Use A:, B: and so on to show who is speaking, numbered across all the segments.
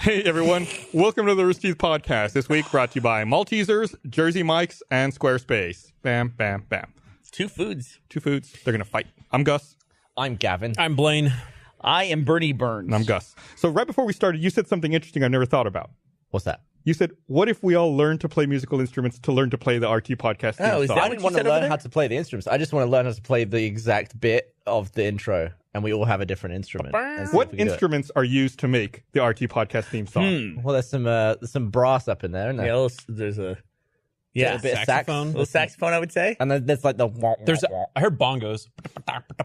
A: Hey everyone, welcome to the Rooster Teeth podcast. This week brought to you by Maltesers, Jersey Mike's, and Squarespace. Bam, bam, bam.
B: Two foods.
A: They're gonna fight. I'm Gus.
C: I'm Gavin.
D: I'm Blaine.
B: I am Bernie Burns.
A: And I'm Gus. So right before we started, you said something interesting I never thought about.
C: What's that?
A: You said, what if we all learn to play musical instruments to learn to play the RT podcast theme
B: Oh, is
A: song?
B: that
C: I didn't want to learn how to play the instruments. I just want to learn how to play the exact bit of the intro, and we all have a different instrument. And see
A: What
C: if we can do it.
A: instruments are used to make the RT podcast theme song?
C: Well, there's some brass up in there, isn't there?
B: Yeah, there's a
C: a bit of sax.
D: saxophone.
B: little saxophone, I would say.
C: And then there's like the
D: I heard bongos.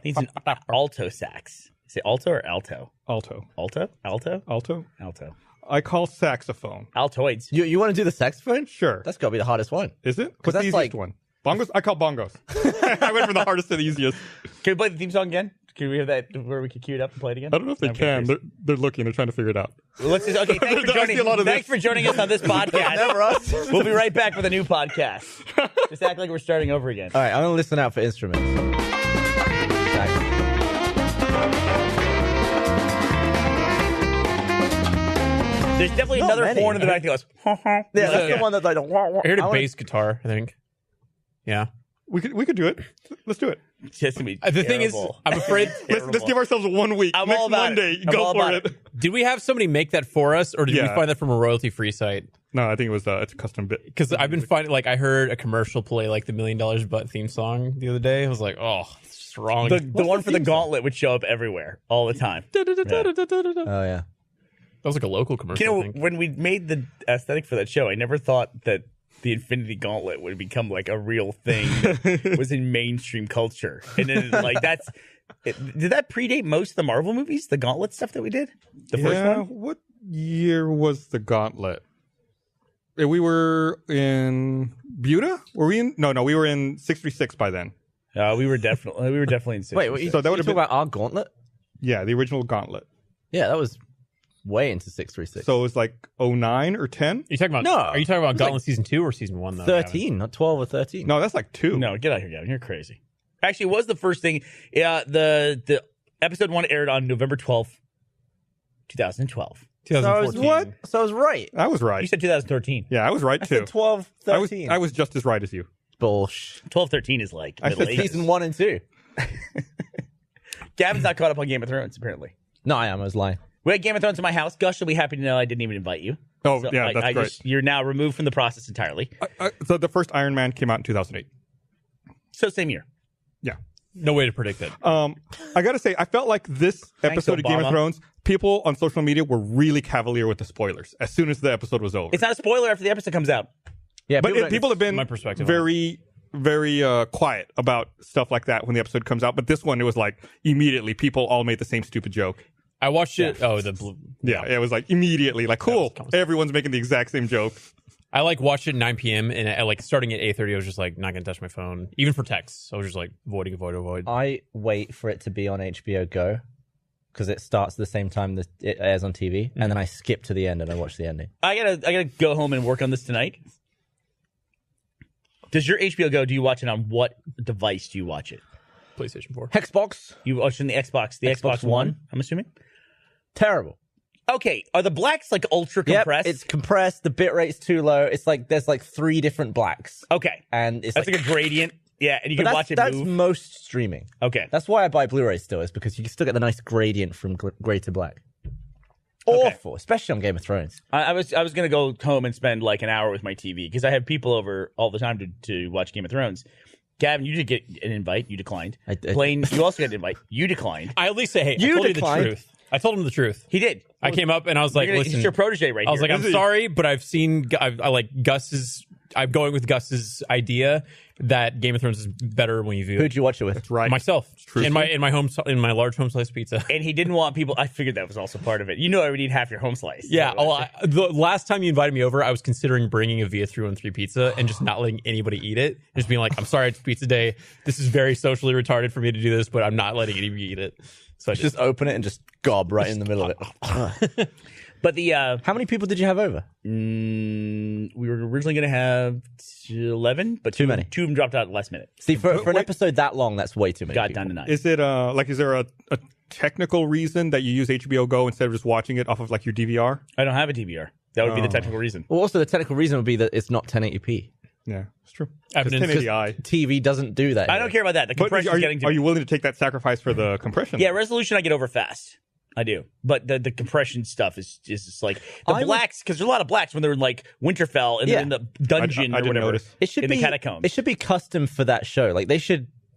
B: He's an alto sax. Is it alto or alto?
A: Alto.
B: Alto? Alto?
A: Alto?
B: Alto.
A: I call saxophone.
B: Altoids.
C: You want to do the saxophone?
A: Sure.
C: That's got to be the hardest one.
A: Is it? What's
C: that's
A: the easiest
C: like-
A: one? Bongos? I call bongos. I went from the hardest to the easiest.
B: Can we play the theme song again? Can we have that where we can cue it up and play it again?
A: I don't know if they can. They're looking. They're trying to figure it out.
B: Let's just, okay, thanks for
A: I see a lot of
B: thanks
A: this.
B: for joining us on this podcast.
C: Never us.
B: We'll be right back with a new podcast. Just act like we're starting over again.
C: All right, I'm going to listen out for instruments. Sax.
B: There's definitely
C: Not
B: another
C: many.
B: horn in the back that goes,
C: Yeah, that's the one that's like...
D: I heard a bass guitar, I think. Yeah.
A: We could do it. Let's do it.
B: It's just gonna be
D: The thing is,
B: terrible.
D: I'm afraid.
A: Let's give ourselves 1 week.
B: I'm
A: Next
B: all about
A: Monday,
B: it. I'm
A: go
B: all
A: for
B: about
A: it.
D: Did we have somebody make that for us, or did we
A: Yeah.
D: find that from a royalty-free site?
A: No, I think it was it's a custom bit.
D: Because I've been finding, like, I heard a commercial play, like, the $1 Million Butt theme song the other day. I was like, oh, it's just wrong.
B: The one for the gauntlet would show up everywhere all the time.
D: That
C: Oh, yeah.
D: was like a local commercial,
B: You
D: I
B: know,
D: think.
B: when we made the aesthetic for that show, I never thought that the Infinity Gauntlet would become like a real thing that was in mainstream culture. And then like did that predate most of the Marvel movies? The Gauntlet stuff that we did? The first one?
A: What year was the Gauntlet? We were in Buda? Were we in? No, we were in 636 by then.
B: We were definitely in 60s.
C: Wait,
A: So that would have
C: talking
A: been
C: about our gauntlet?
A: yeah, the original Gauntlet.
C: Yeah, that was way into 636.
A: So it was like 09 or 10.
D: Are you talking about,
C: No.
D: Are you talking about
C: It's
D: Gauntlet
C: like
D: Season 2 or Season 1, though?
C: 13, not 12 or 13.
A: No, that's like 2.
B: No, get out of here, Gavin. You're crazy. Actually, it was the first thing. Yeah, the episode 1 aired on November 12th, 2012.
D: 2014.
C: So I was right.
A: I was right.
B: You said 2013.
A: Yeah, I was right
C: I
A: too.
C: said 12, 13.
A: I was just as right as you.
C: Bullshit.
B: 12, 13 is like
A: I
B: middle
A: said
B: ages.
C: Season 1 and 2.
B: Gavin's not caught up on Game of Thrones, apparently.
C: No, I was lying.
B: We had Game of Thrones in my house. Gus will be happy to know I didn't even invite you.
A: Oh,
B: So
A: yeah, that's great.
B: You're now removed from the process entirely.
A: So the first Iron Man came out in 2008.
B: So same year.
A: Yeah.
D: No way to predict it.
A: I gotta say, I felt like this episode of Game of
B: Obama.
A: Thrones, people on social media were really cavalier with the spoilers as soon as the episode was over.
B: It's not a spoiler after the episode comes out.
C: Yeah,
A: But people have been
D: my perspective on
A: very, very quiet about stuff like that when the episode comes out. But this one, it was like immediately people all made the same stupid joke.
D: I watched it. Oh, the blue.
A: Yeah, it was like immediately like, cool. Everyone's making the exact same joke.
D: I like watched it at 9 p.m. and at, like starting at 8:30, I was just like not gonna touch my phone, even for texts. So I was just like avoid.
C: I wait for it to be on HBO Go because it starts at the same time that it airs on TV, and then I skip to the end and I watch the ending.
B: I gotta go home and work on this tonight. Does your HBO Go? Do you watch it on what device? Do you watch it?
D: PlayStation 4.
C: Hexbox,
B: You watch it on the Xbox, Xbox One. I'm assuming.
C: terrible.
B: Okay, are the blacks like ultra
C: Yep,
B: compressed?
C: it's compressed. The bit rate's too low. It's like there's like 3 different blacks,
B: okay.
C: and it's
B: That's like a gradient. Yeah, and you
C: but
B: can watch it
C: that's
B: move.
C: most streaming.
B: Okay.
C: That's why I buy Blu-ray still, is because you can still get the nice gradient from gray to black.
B: Okay.
C: Awful, especially on Game of Thrones.
B: I was gonna go home and spend like an hour with my TV because I have people over all the time to watch Game of Thrones. Gavin, you did get an invite. You declined.
C: I did.
B: Blaine, you also got an invite. You declined.
D: I at least say, hey,
C: You
D: I told you the
C: declined.
D: truth. I told him the truth.
B: He did.
D: I came up and I was like, listen,
B: he's your protege right
D: I was
B: here.
D: like, I'm sorry, but I've seen, I like Gus's, I'm going with Gus's idea that Game of Thrones is better when you view
C: Who'd
D: it.
C: you watch it with?
A: Right.
D: Myself. In my large home slice pizza.
B: And he didn't want people. I figured that was also part of it. You know, I would eat half your home slice.
D: Yeah. The last time you invited me over, I was considering bringing a Via 313 pizza and just not letting anybody eat it. Just being like, I'm sorry, it's pizza day. This is very socially retarded for me to do this, but I'm not letting anybody eat it. So I
C: Just open it and just gob right in the middle of it.
B: But the
C: How many people did you have over?
B: we were originally going to have 11, but
C: Too many.
B: 2 of them dropped out at the last minute.
C: See, for an episode that long, that's way too many.
B: Got
C: people.
B: down to 9.
A: Is it is there a technical reason that you use HBO Go instead of just watching it off of like your DVR?
B: I don't have a DVR. That would be the technical reason.
C: Well, also the technical reason would be that it's not 1080p.
A: Yeah, it's true.
D: Evidence-
A: It's 1080i.
C: TV doesn't do that.
B: I don't care about that. The
A: But
B: compression
A: are
B: is getting
A: you, are you willing to take that sacrifice for the compression?
B: Yeah, resolution I get over fast. I do. But the compression stuff is just like the blacks, because there's a lot of blacks when they're in like Winterfell and they're in the dungeon
A: I
B: or
A: didn't
B: whatever.
A: notice.
C: It should
B: in
C: be
B: the catacombs.
C: It should be custom for that show. Like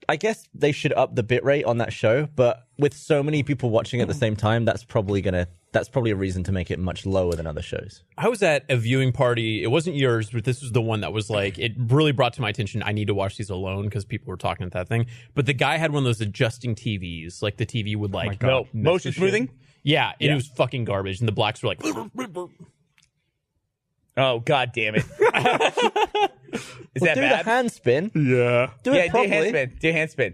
C: I guess they should up the bitrate on that show, but with so many people watching at the same time, that's probably a reason to make it much lower than other shows.
D: I was at a viewing party. It wasn't yours, but this was the one that was like, it really brought to my attention. I need to watch these alone because people were talking at that thing. But the guy had one of those adjusting TVs. Like the TV would like
B: No, motion smoothing?
D: Yeah, and it was fucking garbage. And the blacks were like,
B: Oh, god damn it. Is that
C: Do
B: bad?
C: the hand spin.
A: Yeah.
C: Do
B: Yeah,
C: it properly.
B: do a hand spin.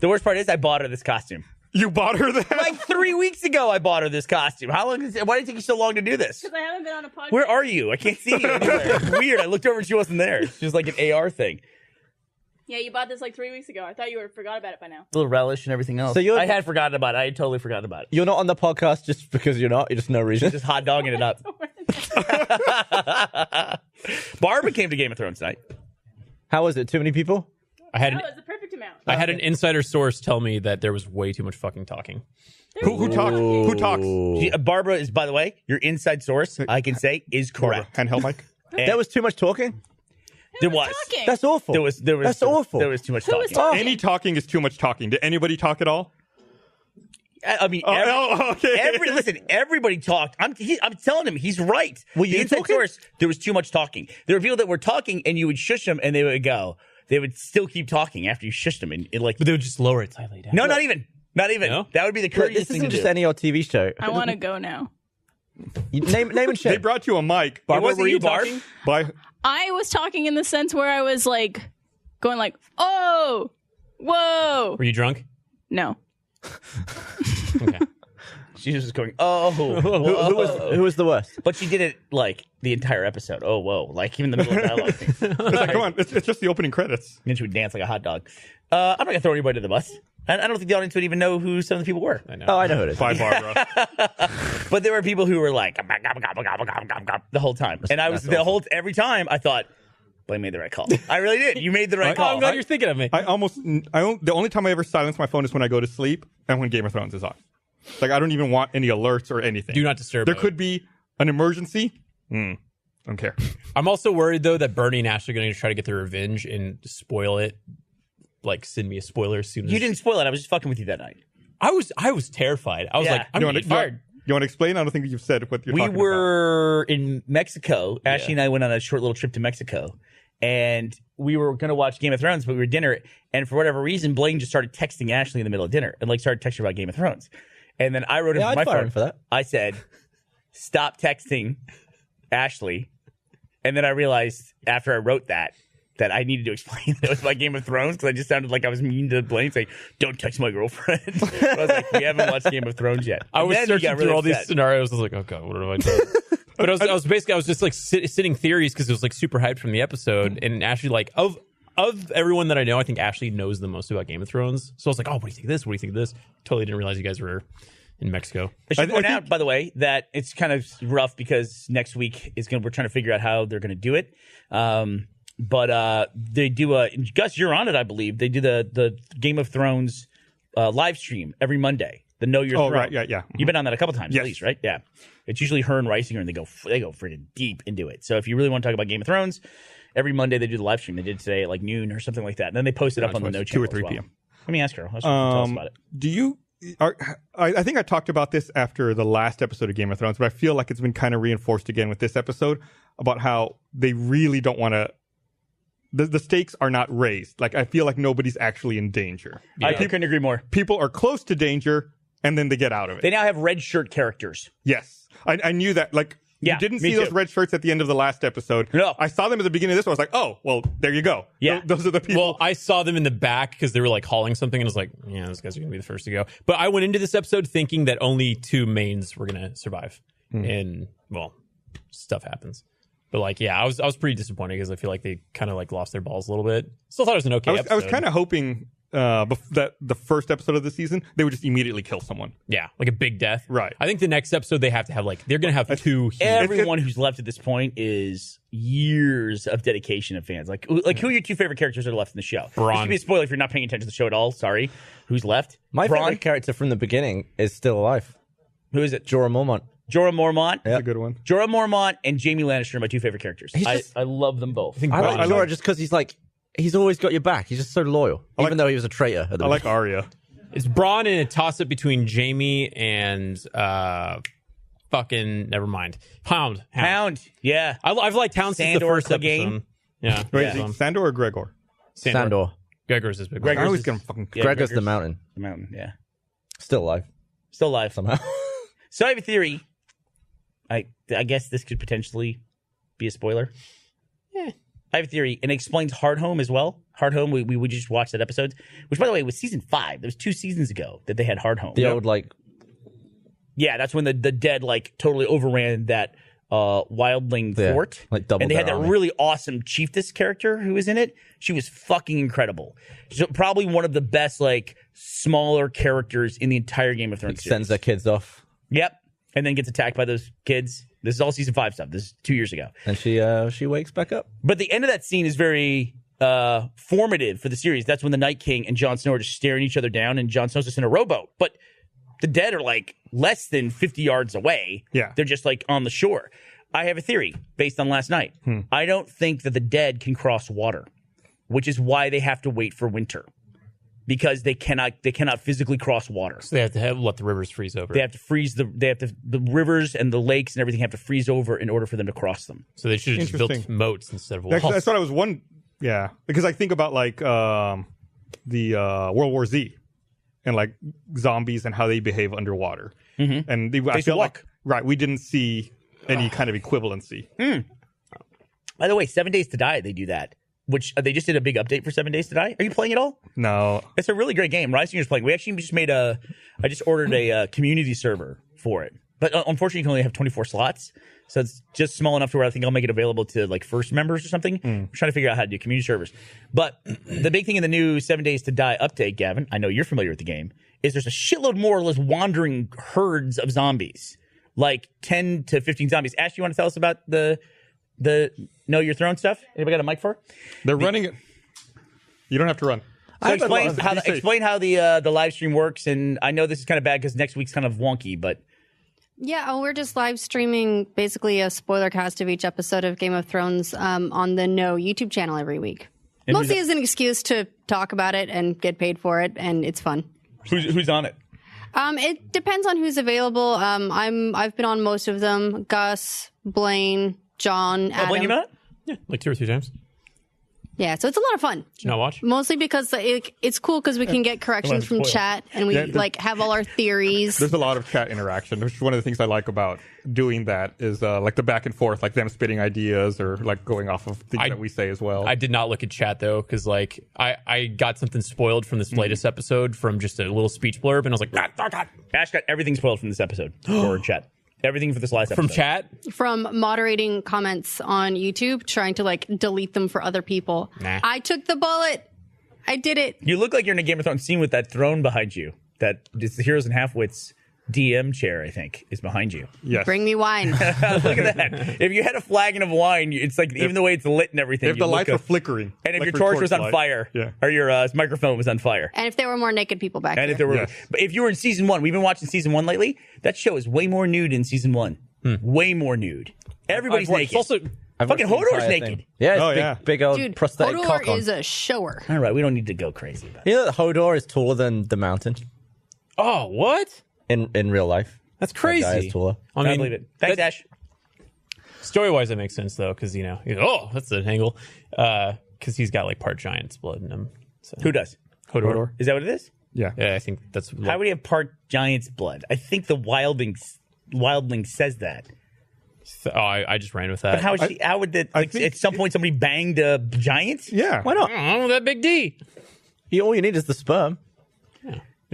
B: The worst part is I bought her this costume.
A: You bought her that?
B: Like 3 weeks ago I bought her this costume. Why did it take you so long to do this?
E: Because I haven't been on a podcast.
B: Where are you? I can't see you anywhere. It's weird. I looked over and she wasn't there. She was like an AR thing.
E: Yeah, you bought this like 3 weeks ago. I thought you would have forgot about it by now.
B: A little relish and everything else.
C: So
B: I had forgotten about it. I had totally forgotten about it.
C: You're not on the podcast just because you're not. You're just no reason.
B: Just hot dogging it up. Barbara came to Game of Thrones tonight.
C: How was it? Too many people?
D: I had
E: No, it's the perfect amount.
D: I had an insider source tell me that there was way too much fucking talking.
A: Who talks? Who talks?
B: Barbara is, by the way, your inside source, I can say, is correct.
A: Handheld mic.
C: There was too much talking.
B: There was.
E: Talking.
C: That's awful.
B: There was.
C: That's awful.
B: There was too much
E: Who was
B: talking.
E: talking?
A: Any talking is too much talking. Did anybody talk at all?
B: I mean,
A: Okay.
B: listen, everybody talked. I'm telling him he's right.
C: Were
B: The
C: you
B: inside
C: talking?
B: source, there was too much talking. There were people that were talking, and you would shush them, and they would go. They would still keep talking after you shushed them, and like,
D: But they would just lower it slightly down.
B: no, not even.
D: No?
B: That would be the
C: Look,
B: courteous
C: this
B: thing
C: isn't
B: to
C: just
B: do.
C: any old TV show.
E: I want to go now.
C: Name and
A: They
C: shame.
A: brought you a mic.
B: Barbara,
D: Were
B: were
D: you
B: you Barb?
D: talking?
A: By
E: I was talking in the sense where I was like going like, oh, whoa.
D: Were you drunk?
E: No.
D: Okay.
B: She was just going, oh,
C: Who was the worst?
B: but she did it like the entire episode. Oh, whoa! Like even the middle of dialogue.
A: it's like, come on, it's just the opening credits.
B: Then she would dance like a hot dog. I'm not gonna throw anybody to the bus. I don't think the audience would even know who some of the people were.
D: I know.
C: Oh, I know who it is.
A: By Barbara.
B: But there were people who were like gobble, gobble, gobble, gobble, gobble, gobble, gobble, the whole time, and I was
C: that's
B: every time I thought, Blaine made the right call. I really did. You made the right
D: Oh,
B: call.
D: I'm glad you're thinking of me.
A: The only time I ever silence my phone is when I go to sleep and when Game of Thrones is on. Like I don't even want any alerts or anything.
D: Do not disturb
A: There
D: mode.
A: could be an emergency. Don't care.
D: I'm also worried though that Bernie and Ashley are going to try to get their revenge and spoil it. Like send me a spoiler as soon as
B: You didn't spoil it. I was just fucking with you that night.
D: I was terrified. I was
B: Yeah.
D: like, I'm
A: You
D: going
A: want
D: to get fired.
A: to explain? I don't think you've said what you're
B: We
A: talking
B: were in Mexico. Ashley and I went on a short little trip to Mexico, and we were going to watch Game of Thrones, but we were at dinner, and for whatever reason, Blaine just started texting Ashley in the middle of dinner, and like started texting her about Game of Thrones, and then I wrote
C: Yeah,
B: into
C: I'd
B: my
C: fire
B: phone.
C: him for that.
B: I said, "Stop texting Ashley," and then I realized after I wrote that I needed to explain that it was about Game of Thrones because I just sounded like I was mean to Blaine, saying, "Don't text my girlfriend." But I was like, "We haven't watched Game of Thrones yet."
D: I
B: And
D: was
B: then he
D: searching
B: got
D: through
B: really
D: all these
B: upset.
D: scenarios. I was like, oh god, what have I done? But I was just like sitting theories because it was like super hyped from the episode. And Ashley, like of everyone that I know, I think Ashley knows the most about Game of Thrones. So I was like, oh, what do you think of this? What do you think of this? Totally didn't realize you guys were in Mexico.
B: I should
A: I
B: point
A: think-
B: out, by the way, that it's kind of rough because next week we're trying to figure out how they're going to do it. But they do Gus, you're on it, I believe. They do the Game of Thrones live stream every Monday. The Know Your
A: about. Oh,
B: Throne.
A: right. Yeah.
B: You've been on that a couple times
A: Yes.
B: at least, right? Yeah. It's usually her and Reisinger, and they go freaking deep into it. So if you really want to talk about Game of Thrones, every Monday they do the live stream. They did today at like noon or something like that. And then they post it up on the
A: twice,
B: No
A: 2
B: channel
A: or 3
B: as well.
A: p.m.
B: Let me ask her. Tell us about it.
A: Do you? I think I talked about this after the last episode of Game of Thrones, but I feel like it's been kind of reinforced again with this episode about how they really don't want to. The stakes are not raised. Like I feel like nobody's actually in danger.
B: I couldn't agree more.
A: People are close to danger, and then they get out of it.
B: They now have red shirt characters.
A: Yes, I knew that. Like
B: Yeah,
A: you didn't
B: me
A: see those
B: too.
A: red shirts at the end of the last episode.
B: No.
A: I saw them at the beginning of this one. I was like, oh, well, there you go.
B: Yeah.
A: Those are the people.
D: Well, I saw them in the back because they were like hauling something, and I was like, "Yeah, those guys are gonna be the first to go." But I went into this episode thinking that only 2 mains were gonna survive, and well, stuff happens. But like, yeah, I was pretty disappointed because I feel like they kind of like lost their balls a little bit. Still thought it was an okay episode.
A: I was kind of hoping that the first episode of the season they would just immediately kill someone.
D: Yeah, like a big death.
A: Right.
D: I think the next episode they have to have like they're gonna have two.
B: Everyone who's left at this point is years of dedication of fans. Like who are your two favorite characters that are left in the show?
D: Bronn.
B: This could be a spoiler if you're not paying attention to the show at all. Sorry. Who's left?
C: My
B: Bronn.
C: favorite character from the beginning is still alive.
B: Who is it?
C: Jorah Mormont.
B: Jorah Mormont.
A: That's a good one.
B: Jorah Mormont and Jamie Lannister are my two favorite characters.
C: Just-
B: I love them both.
D: I think
C: I like
D: Bronn-
C: Jorah just because he's always got your back. He's just so loyal, even though he was a traitor. At the
A: I like Arya.
D: It's Braun in a toss up between Jamie and fucking never mind. Hound.
B: Yeah.
D: I've liked Hound since the
B: Sandor
D: first
B: Clegane.
D: episode. Yeah.
A: Wait,
D: yeah.
A: is it Sandor or Gregor?
C: Sandor.
D: Gregor's is big.
B: Gregor's
A: I always
B: is-
A: get him fucking.
B: Yeah,
C: Gregor's the mountain.
B: The mountain, yeah.
C: Still alive
B: Still alive.
C: somehow.
B: So I have a theory. I guess this could potentially be a spoiler.
D: Yeah.
B: I have a theory, and it explains Hard Home as well. Hard Home, we just watched that episode, which, by the way, was season 5. That was 2 seasons ago that they had Hard Home.
C: The old
B: Yeah, that's when the dead totally overran that wildling
C: Yeah,
B: fort.
C: like doubled
B: and they had
C: their
B: that
C: army.
B: really awesome chiefess character who was in it. She was fucking incredible. So probably one of the best smaller characters in the entire Game of Thrones series.
C: sends their kids off,
B: Yep. And then gets attacked by those kids. This is all season 5 stuff. This is 2 years ago.
C: and she wakes back up.
B: But the end of that scene is very formative for the series. That's when the Night King and Jon Snow are just staring each other down, and Jon Snow's just in a rowboat. But the dead are less than 50 yards away.
A: Yeah.
B: They're just on the shore. I have a theory based on last night. I don't think that the dead can cross water, which is why they have to wait for winter. Because they cannot physically cross water.
D: So they have to let the rivers freeze over.
B: They have to freeze the rivers and the lakes and everything have to freeze over in order for them to cross them.
D: So they should have just built
A: Interesting.
D: moats instead of walls.
A: That's what I was one. Yeah, because I think about the World War Z and zombies and how they behave underwater, and I feel
B: walk.
A: we didn't see any kind of equivalency.
B: By the way, 7 Days to Die, they do that. Which they just did a big update for 7 Days to Die. Are you playing it all?
A: No,
B: It's a really great game. Rising's playing. We actually just I just ordered a community server for it. But unfortunately, you can only have 24 slots. So it's just small enough to where I think I'll make it available to first members or something. I'm trying to figure out how to do community servers. But the big thing in the new 7 Days to Die update, Gavin, I know you're familiar with the game, is there's a shitload more or less wandering herds of zombies. 10 to 15 zombies. Ash, you want to tell us about the Know Your Throne stuff? Anybody got a mic for?
A: they're running it. You don't have to run.
B: So
A: Be safe.
B: explain how the live stream works. And I know this is kind of bad because next week's kind of wonky, but
F: Yeah, we're just live streaming basically a spoiler cast of each episode of Game of Thrones on the No YouTube channel every week.
B: And
F: Mostly as an excuse to talk about it and get paid for it, and it's fun.
B: who's on it?
F: It depends on who's available. I've been on most of them. Gus, Blaine, John, Adam.
B: Blaine, you not?
D: Yeah, 2 or 3 times.
F: Yeah, so it's a lot of fun.
D: Did you not watch?
F: Mostly because it's cool because we can get corrections from
B: spoil.
F: chat and we have all our theories.
A: There's a lot of chat interaction, which is one of the things I like about doing that is the back and forth, them spitting ideas or going off of things that we say as well.
D: I did not look at chat though, because I got something spoiled from this latest episode from just a little speech blurb, and I was like, God.
B: Ash got everything spoiled from this episode for chat. Everything for this last episode.
D: From chat?
F: From moderating comments on YouTube, trying to delete them for other people.
D: Nah.
F: I took the bullet. I did it.
B: You look like you're in a Game of Thrones scene with that throne behind you. That it's the Heroes and Halfwits DM chair, I think, is behind you.
A: yes.
F: Bring me wine.
B: Look at that. If you had a flagon of wine, it's even the way it's lit and everything.
A: If the
B: you look
A: lights were flickering,
B: and if
A: like
B: your
A: for
B: torch was on
A: torchlight.
B: fire,
A: yeah.
B: or your microphone was on fire.
F: And if there were more naked people back
B: And
F: there.
B: if there were,
A: Yes.
B: but if you were in season 1, we've been watching season 1 lately. That show is way more nude in season 1. Way more nude. Everybody's
D: It's
B: naked.
D: also
C: I've
B: Fucking
C: watched the
B: Hodor's
C: entire
B: naked.
C: thing. Yeah, it's
A: Oh,
C: big,
A: yeah.
C: big old
F: Dude,
C: prosthetic cock
F: Hodor
C: on.
F: is a shower.
B: All right, we don't need to go crazy about it.
C: You know that Hodor is taller than the mountain
D: oh, what?
C: in real life.
D: That's
C: That guy
D: crazy.
C: is taller.
D: I
B: I
D: mean,
B: believe it. Thanks, Ash.
D: story-wise, that makes sense though, because that's an angle, because he's got part giant's blood in him. So.
B: Who does?
D: Hodor?
B: Is that what it is?
A: Yeah.
D: Yeah, I think that's.
B: How would he have part giant's blood? I think the wildling says that.
D: Oh, I just ran with that.
B: But how would that?
A: I think
B: at some point, somebody banged a giant.
A: Yeah.
C: Why not?
D: Oh, that big D.
C: All you need is the sperm.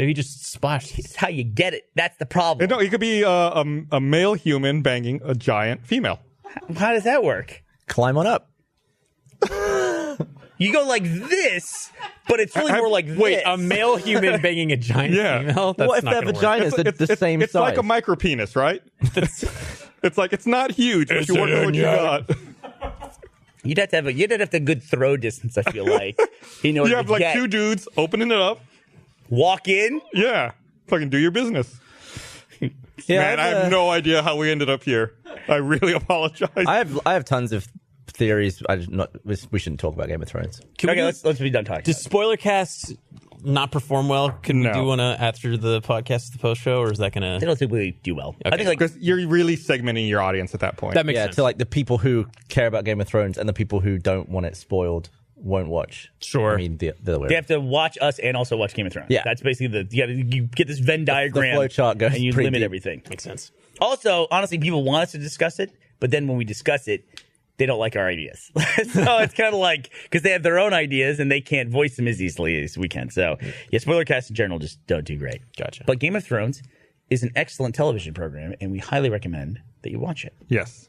D: Maybe just splash.
B: It's how you get it. That's the problem.
A: No, it could be a male human banging a giant female.
B: How does that work?
C: Climb on up.
B: You go like this, but it's really more like
D: Wait,
B: this.
D: a male human banging a giant female? That's
C: What if
D: not
C: their
D: gonna work.
C: vaginas are the same
A: It's
C: size?
A: like a micro penis, right? It's like it's not huge, but you work with what you got.
B: You'd have to have a good throw distance. I feel like
A: You have like two dudes opening it up.
B: walk in.
A: Yeah, fucking do your business.
C: Yeah,
A: Man, I have no idea how we ended up here. I really apologize.
C: I have tons of theories. We shouldn't talk about Game of Thrones.
B: Okay, let's be done talking.
D: Does spoiler casts not perform well? Can
A: No.
D: we do one after the podcast, the post show, or is that gonna?
B: They don't typically do well. I think like
A: Because you're really segmenting your audience at that point.
D: That makes
C: Yeah,
D: sense.
C: to like the people who care about Game of Thrones and the people who don't want it spoiled won't watch.
D: Sure.
C: I mean, the other way.
B: they have to watch us and also watch Game of Thrones.
C: Yeah.
B: That's basically you get this Venn diagram.
C: flow chart goes
B: and you
C: pretty
B: limit
C: deep.
B: everything.
D: Makes sense.
B: Also, honestly, people want us to discuss it, but then when we discuss it, they don't like our ideas. So it's kind of like, because they have their own ideas and they can't voice them as easily as we can. So, yeah, spoiler casts in general just don't do great.
D: Gotcha.
B: But Game of Thrones is an excellent television program, and we highly recommend that you watch it.
A: Yes.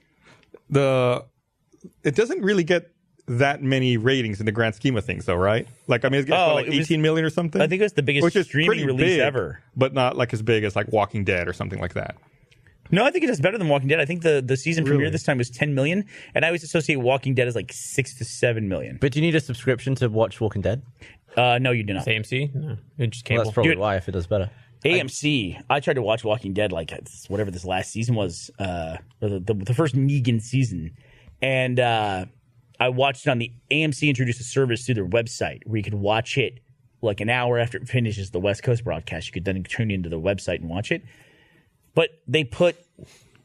A: It doesn't really get that many ratings in the grand scheme of things, though, right? Like, I mean, it's got like
B: it was-
A: 18 million or something.
B: I think it was the biggest
A: which is
B: streaming
A: pretty
B: release
A: big,
B: ever.
A: but not like as big as like Walking Dead or something like that.
B: No, I think it does better than Walking Dead. I think the season premiere
A: Really?
B: this time was 10 million, and I always associate Walking Dead as like 6 to 7 million.
C: But do you need a subscription to watch Walking Dead?
B: No, you do not.
D: AMC? No, it's just
C: Well,
D: cable.
C: that's probably
B: Dude.
C: why, if it does better.
B: AMC. I tried to watch Walking Dead like whatever this last season was, or the first Negan season, and I watched it on the AMC introduced a service through their website where you could watch it like an hour after it finishes the West Coast broadcast. You could then tune into the website and watch it. But they put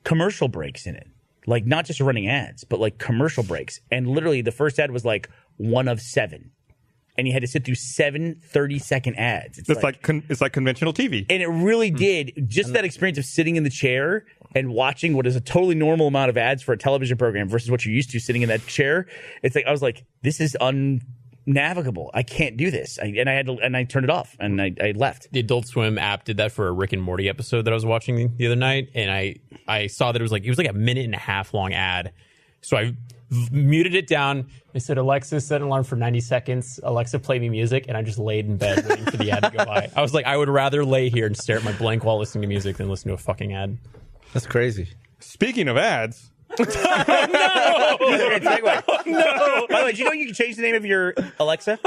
B: commercial breaks in it, like not just running ads, but like commercial breaks. And literally, the first ad was like 1 of 7, and you had to sit through 7 30-second ads.
A: It's like conventional TV.
B: And it really did. Just that experience of sitting in the chair and watching what is a totally normal amount of ads for a television program versus what you're used to sitting in that chair. It's like I was like, this is unnavigable. I can't do this. I turned it off and I left.
D: The Adult Swim app did that for a Rick and Morty episode that I was watching the other night, and I saw that it was like a minute and a half long ad. So I muted it down. I said, Alexa, set an alarm for 90 seconds. Alexa, play me music. And I just laid in bed waiting for the ad to go by. I was like, I would rather lay here and stare at my blank wall listening to music than listen to a fucking ad.
C: That's crazy.
A: Speaking of ads,
B: Okay, segue. No. By the way, do you know you can change the name of your Alexa?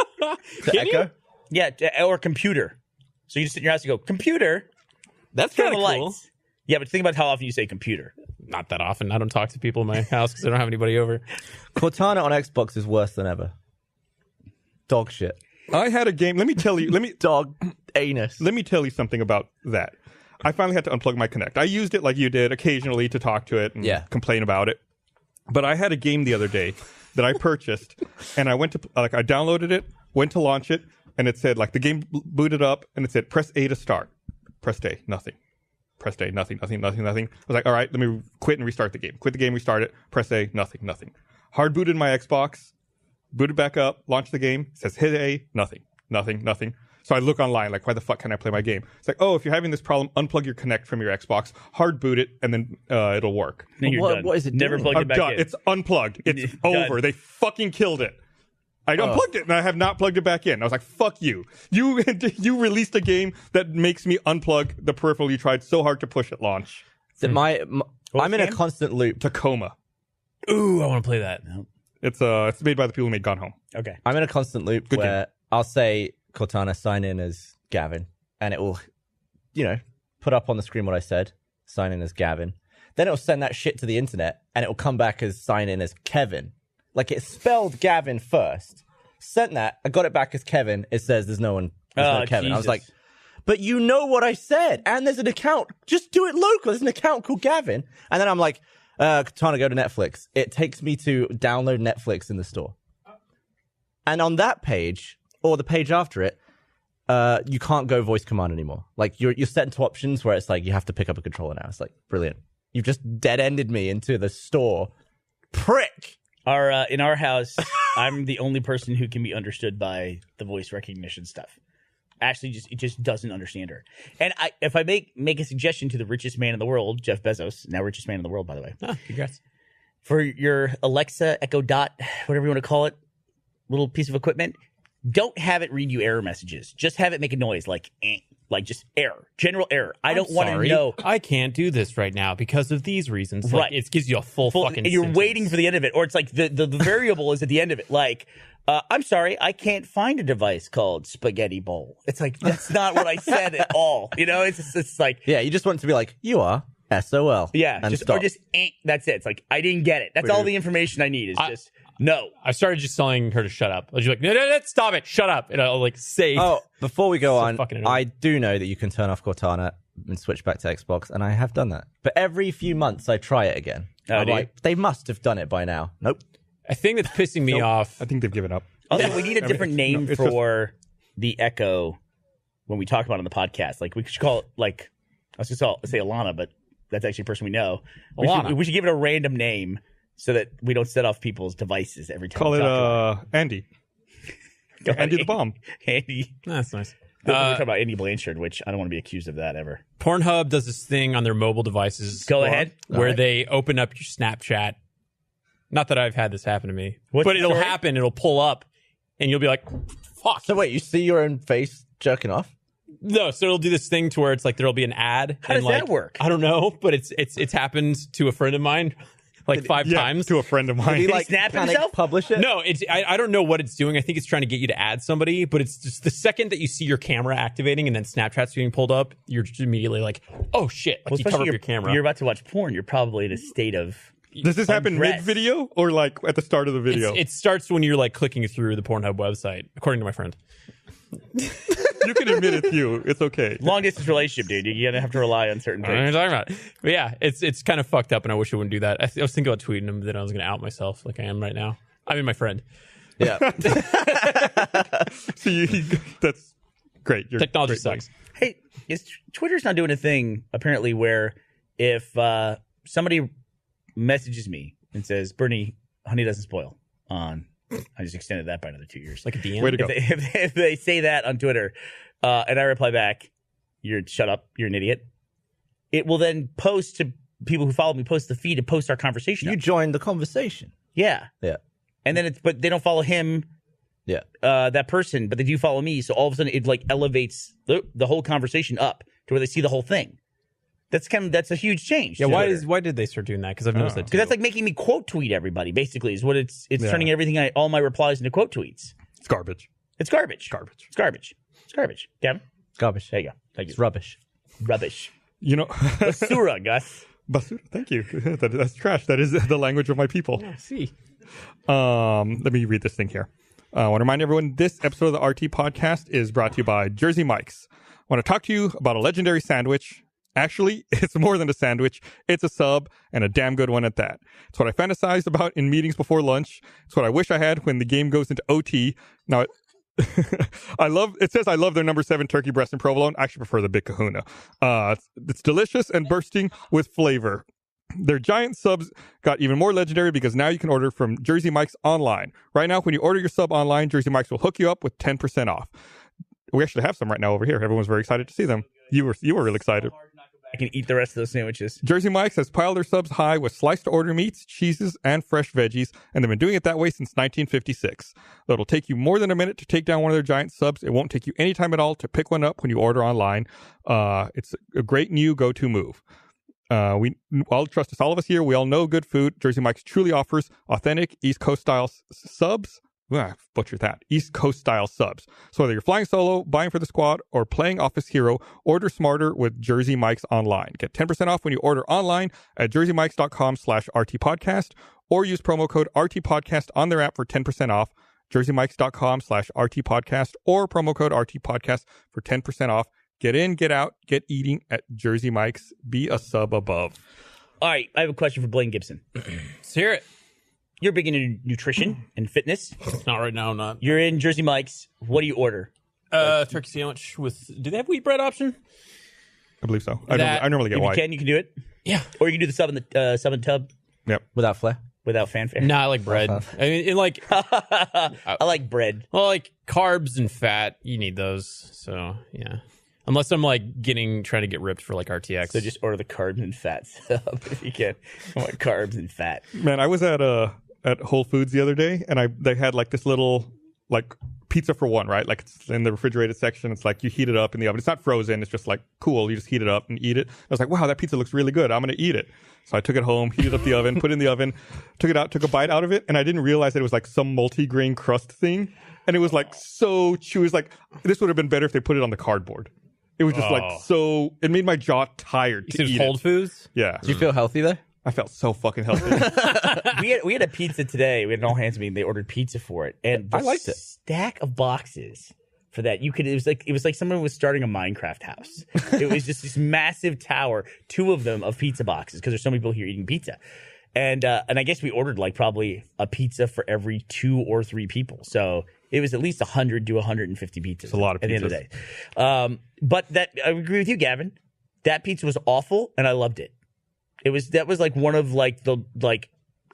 C: To Echo?
B: Yeah, or computer. So you just sit in your house and go, computer,
D: That's
B: turn
D: kind
B: on
D: of
B: the
D: cool.
B: lights. Yeah, but think about how often you say computer.
D: Not that often. I don't talk to people in my house because I don't have anybody over.
C: Cortana on Xbox is worse than ever. Dog shit.
A: I had a game. Let me tell you.
C: Dog anus.
A: Let me tell you something about that. I finally had to unplug my Kinect. I used it like you did occasionally to talk to it and complain about it. But I had a game the other day that I purchased, and I went to I downloaded it, went to launch it, and it said like the game booted up, and it said press A to start. Press A, nothing. Press A, nothing. I was like, all right, let me quit and restart the game. Quit the game, restart it. Press A, nothing. Hard booted my Xbox, booted back up, launched the game. It says hit A, nothing. So I look online, like, why the fuck can I play my game? It's like, oh, if you're having this problem, unplug your Kinect from your Xbox, hard boot it, and then it'll work.
B: Then you're done.
C: What is it
B: Never
C: doing?
B: plugged
A: I'm
B: it back
A: done.
B: in.
A: It's unplugged. It's
B: Done.
A: over. They fucking killed it. I unplugged it, and I have not plugged it back in. I was like, fuck you. You released a game that makes me unplug the peripheral you tried so hard to push at launch.
C: I'm in a
B: game?
C: constant loop.
A: Tacoma.
D: Ooh, I want to play that.
A: It's made by the people who made Gone Home.
B: Okay.
C: I'm in a constant loop
A: Good
C: where I'll say, Cortana, sign in as Gavin. And it will, put up on the screen what I said, sign in as Gavin. Then it'll send that shit to the internet, and it will come back as sign in as Kevin. Like, it spelled Gavin first. Sent that. I got it back as Kevin. It says there's no Kevin. I was
B: Jesus.
C: like, but you know what I said. And there's an account. Just do it local. There's an account called Gavin. And then I'm like, Cortana, go to Netflix. It takes me to download Netflix in the store. And on that page, or the page after it, you can't go voice command anymore. Like, you're set into options where it's like, you have to pick up a controller now. It's like, brilliant. You've just dead-ended me into the store. Prick!
B: In our house, I'm the only person who can be understood by the voice recognition stuff. Ashley just doesn't understand her. And if I make a suggestion to the richest man in the world, Jeff Bezos, now richest man in the world, by the way.
D: Oh, congrats.
B: For your Alexa, Echo Dot, whatever you want to call it, little piece of equipment, don't have it read you error messages. Just have it make a noise like just error, general error. I don't want to know.
D: I can't do this right now because of these reasons.
B: Right.
D: Like, it gives you a full fucking.
B: And you're
D: sentence.
B: waiting for the end of it, or it's like the variable is at the end of it. Like, I'm sorry, I can't find a device called spaghetti bowl. It's like that's not what I said at all. You know, it's like
C: Yeah, you just want it to be like, you are SOL.
B: yeah,
C: and
B: just
C: stop.
B: or just that's it. It's like I didn't get it. That's all the information I need is just no.
D: I started just telling her to shut up. I was like, no, stop it, shut up. And I'll like say.
C: Oh, before we go
D: So
C: on,
D: fucking annoying.
C: I do know that you can turn off Cortana and switch back to Xbox, and I have done that. But every few months, I try it again.
B: Oh,
C: I'm
B: do you?
C: like, they must have done it by now. Nope.
D: a thing that's pissing me off.
A: I think they've given up.
B: Also, we need a different name
A: it's
B: for the Echo when we talk about it on the podcast. Like we should call it like I was just say Alana, but that's actually a person we know.
D: Alana.
B: We should give it a random name so that we don't set off people's devices every time.
A: Call
B: we
A: it
B: talk about
A: Andy.
B: Go ahead,
A: Andy the Bomb.
B: Andy.
D: That's nice.
B: We're talking about Andy Blanchard, which I don't want to be accused of that ever.
D: Pornhub does this thing on their mobile devices.
B: Go ahead.
D: Where they open up your Snapchat. Not that I've had this happen to me,
B: What's
D: but
B: the
D: it'll
B: story?
D: happen. It'll pull up, and you'll be like, "Fuck."
C: So wait, you see your own face jerking off?
D: No, so it'll do this thing to where it's like there'll be an ad.
B: How
D: and
B: does that
D: like,
B: work?
D: I don't know, but it's happened to a friend of mine like 5
A: Yeah,
D: times.
A: to a friend of mine.
C: Did he
B: he
C: like
B: snap
C: panic
B: himself?
C: publish it?
D: No, I don't know what it's doing. I think it's trying to get you to add somebody, but it's just the second that you see your camera activating and then Snapchat's being pulled up, you're just immediately like, oh shit! Like you cover up your camera.
B: You're about to watch porn. You're probably in a state of
A: Does this happen
B: undressed.
A: mid-video or like at the start of the video?
D: It starts when you're like clicking through the Pornhub website, according to my friend.
A: You can admit it's you. It's okay.
B: long distance relationship, dude. You're gonna have to rely on certain
D: I don't know
B: things.
D: what you're talking about. But yeah, it's kind of fucked up, and I wish I wouldn't do that. I was thinking about tweeting him that I was going to out myself, like I am right now. I mean, my friend.
C: Yeah.
A: So that's great. You're
D: Technology
A: great,
D: sucks.
B: Hey, Twitter's not doing a thing apparently where if somebody messages me and says, "Bernie, honey doesn't spoil," I just extended that by another 2 years.
D: Like a DM.
A: Way to go.
B: If they say that on Twitter, and I reply back, "You're shut up. You're an idiot." It will then post to people who follow me, post the feed, and post our conversation.
C: You
B: up.
C: joined the conversation.
B: Yeah,
C: Yeah.
B: and then but they don't follow him.
C: Yeah.
B: That person, but they do follow me. So all of a sudden, it like elevates the whole conversation up to where they see the whole thing. That's a huge change.
D: Yeah,
B: to
D: why
B: Twitter.
D: why did they start doing that? Because I've noticed that too.
B: Because that's like making me quote tweet everybody. Basically, is what it's
A: Yeah.
B: turning everything all my replies into quote tweets.
A: It's garbage.
B: It's garbage.
A: Garbage.
B: It's garbage. It's garbage. Gavin,
C: Garbage.
B: there you go. Thank you.
C: It's rubbish.
B: Rubbish.
A: You know,
B: Basura, Gus.
A: Basura. Thank you. That's trash. That is the language of my people.
D: see.
A: Let me read this thing here. I want to remind everyone this episode of the RT podcast is brought to you by Jersey Mike's. I want to talk to you about a legendary sandwich. Actually, it's more than a sandwich. It's a sub, and a damn good one at that. It's what I fantasized about in meetings before lunch. It's what I wish I had when the game goes into OT. Now, it says I love their number 7 turkey breast and provolone. I actually prefer the Big Kahuna. It's delicious and bursting with flavor. Their giant subs got even more legendary because now you can order from Jersey Mike's online. Right now, when you order your sub online, Jersey Mike's will hook you up with 10% off. We actually have some right now over here. Everyone's very excited to see them. You were really excited.
B: I can eat the rest of those sandwiches.
A: Jersey Mike's has piled their subs high with sliced-to-order meats, cheeses, and fresh veggies, and they've been doing it that way since 1956. It'll take you more than a minute to take down one of their giant subs. It won't take you any time at all to pick one up when you order online. It's a great new go-to move. We all trust us. All of us here, we all know good food. Jersey Mike's truly offers authentic East Coast style subs. Butchered that. East Coast style subs. So whether you're flying solo, buying for the squad, or playing Office Hero, order smarter with Jersey Mike's online. Get 10% off when you order online at jerseymikes.com/RTpodcast or use promo code RTpodcast on their app for 10% off. jerseymikes.com/RTpodcast or promo code RTpodcast for 10% off. Get in, get out, get eating at Jersey Mike's. Be a sub above.
B: All right, I have a question for Blaine Gibson.
D: Let's hear it.
B: You're big into nutrition and fitness.
D: Not right now, not.
B: You're in Jersey Mike's. What do you order?
D: Turkey sandwich with. Do they have wheat bread option?
A: I believe so.
D: That-
A: I normally get
B: If
A: white.
B: you can do it.
D: Yeah.
B: Or you can do the sub in the tub.
A: Yep.
C: Without flair.
B: without fanfare?
D: No, I like bread. I mean, like,
B: I like bread.
D: well, like carbs and fat, you need those. So yeah, unless I'm like trying to get ripped for like RTX.
B: So just order the carbs and fat sub if you can. I want carbs and fat.
A: Man, I was at Whole Foods the other day, and they had like this little like pizza for one, right? Like it's in the refrigerated section. It's like you heat it up in the oven. It's not frozen. It's just like cool. You just heat it up and eat it. I was like, wow, that pizza looks really good. I'm going to eat it. So I took it home, heated up the oven, put it in the oven, took it out, took a bite out of it. And I didn't realize that it was like some multi-grain crust thing. And it was like so chewy. It was like, this would have been better if they put it on the cardboard. It was just like so, it made my jaw tired to eat
D: Whole Foods?
A: Yeah.
C: Do you feel healthy though?
A: I felt so fucking healthy.
B: We had a pizza today. We had an all hands meeting. They ordered pizza for it, and
C: I liked it.
B: Stack of boxes for that. It was like someone was starting a Minecraft house. It was just this massive tower, 2 of them of pizza boxes because there's so many people here eating pizza, and I guess we ordered like probably a pizza for every 2 or 3 people. So it was at least 100 to 150 pizzas. It's
A: a lot of
B: at the end of
A: pizzas.
B: the day. But I agree with you, Gavin. That pizza was awful, and I loved it. That was like one of like the like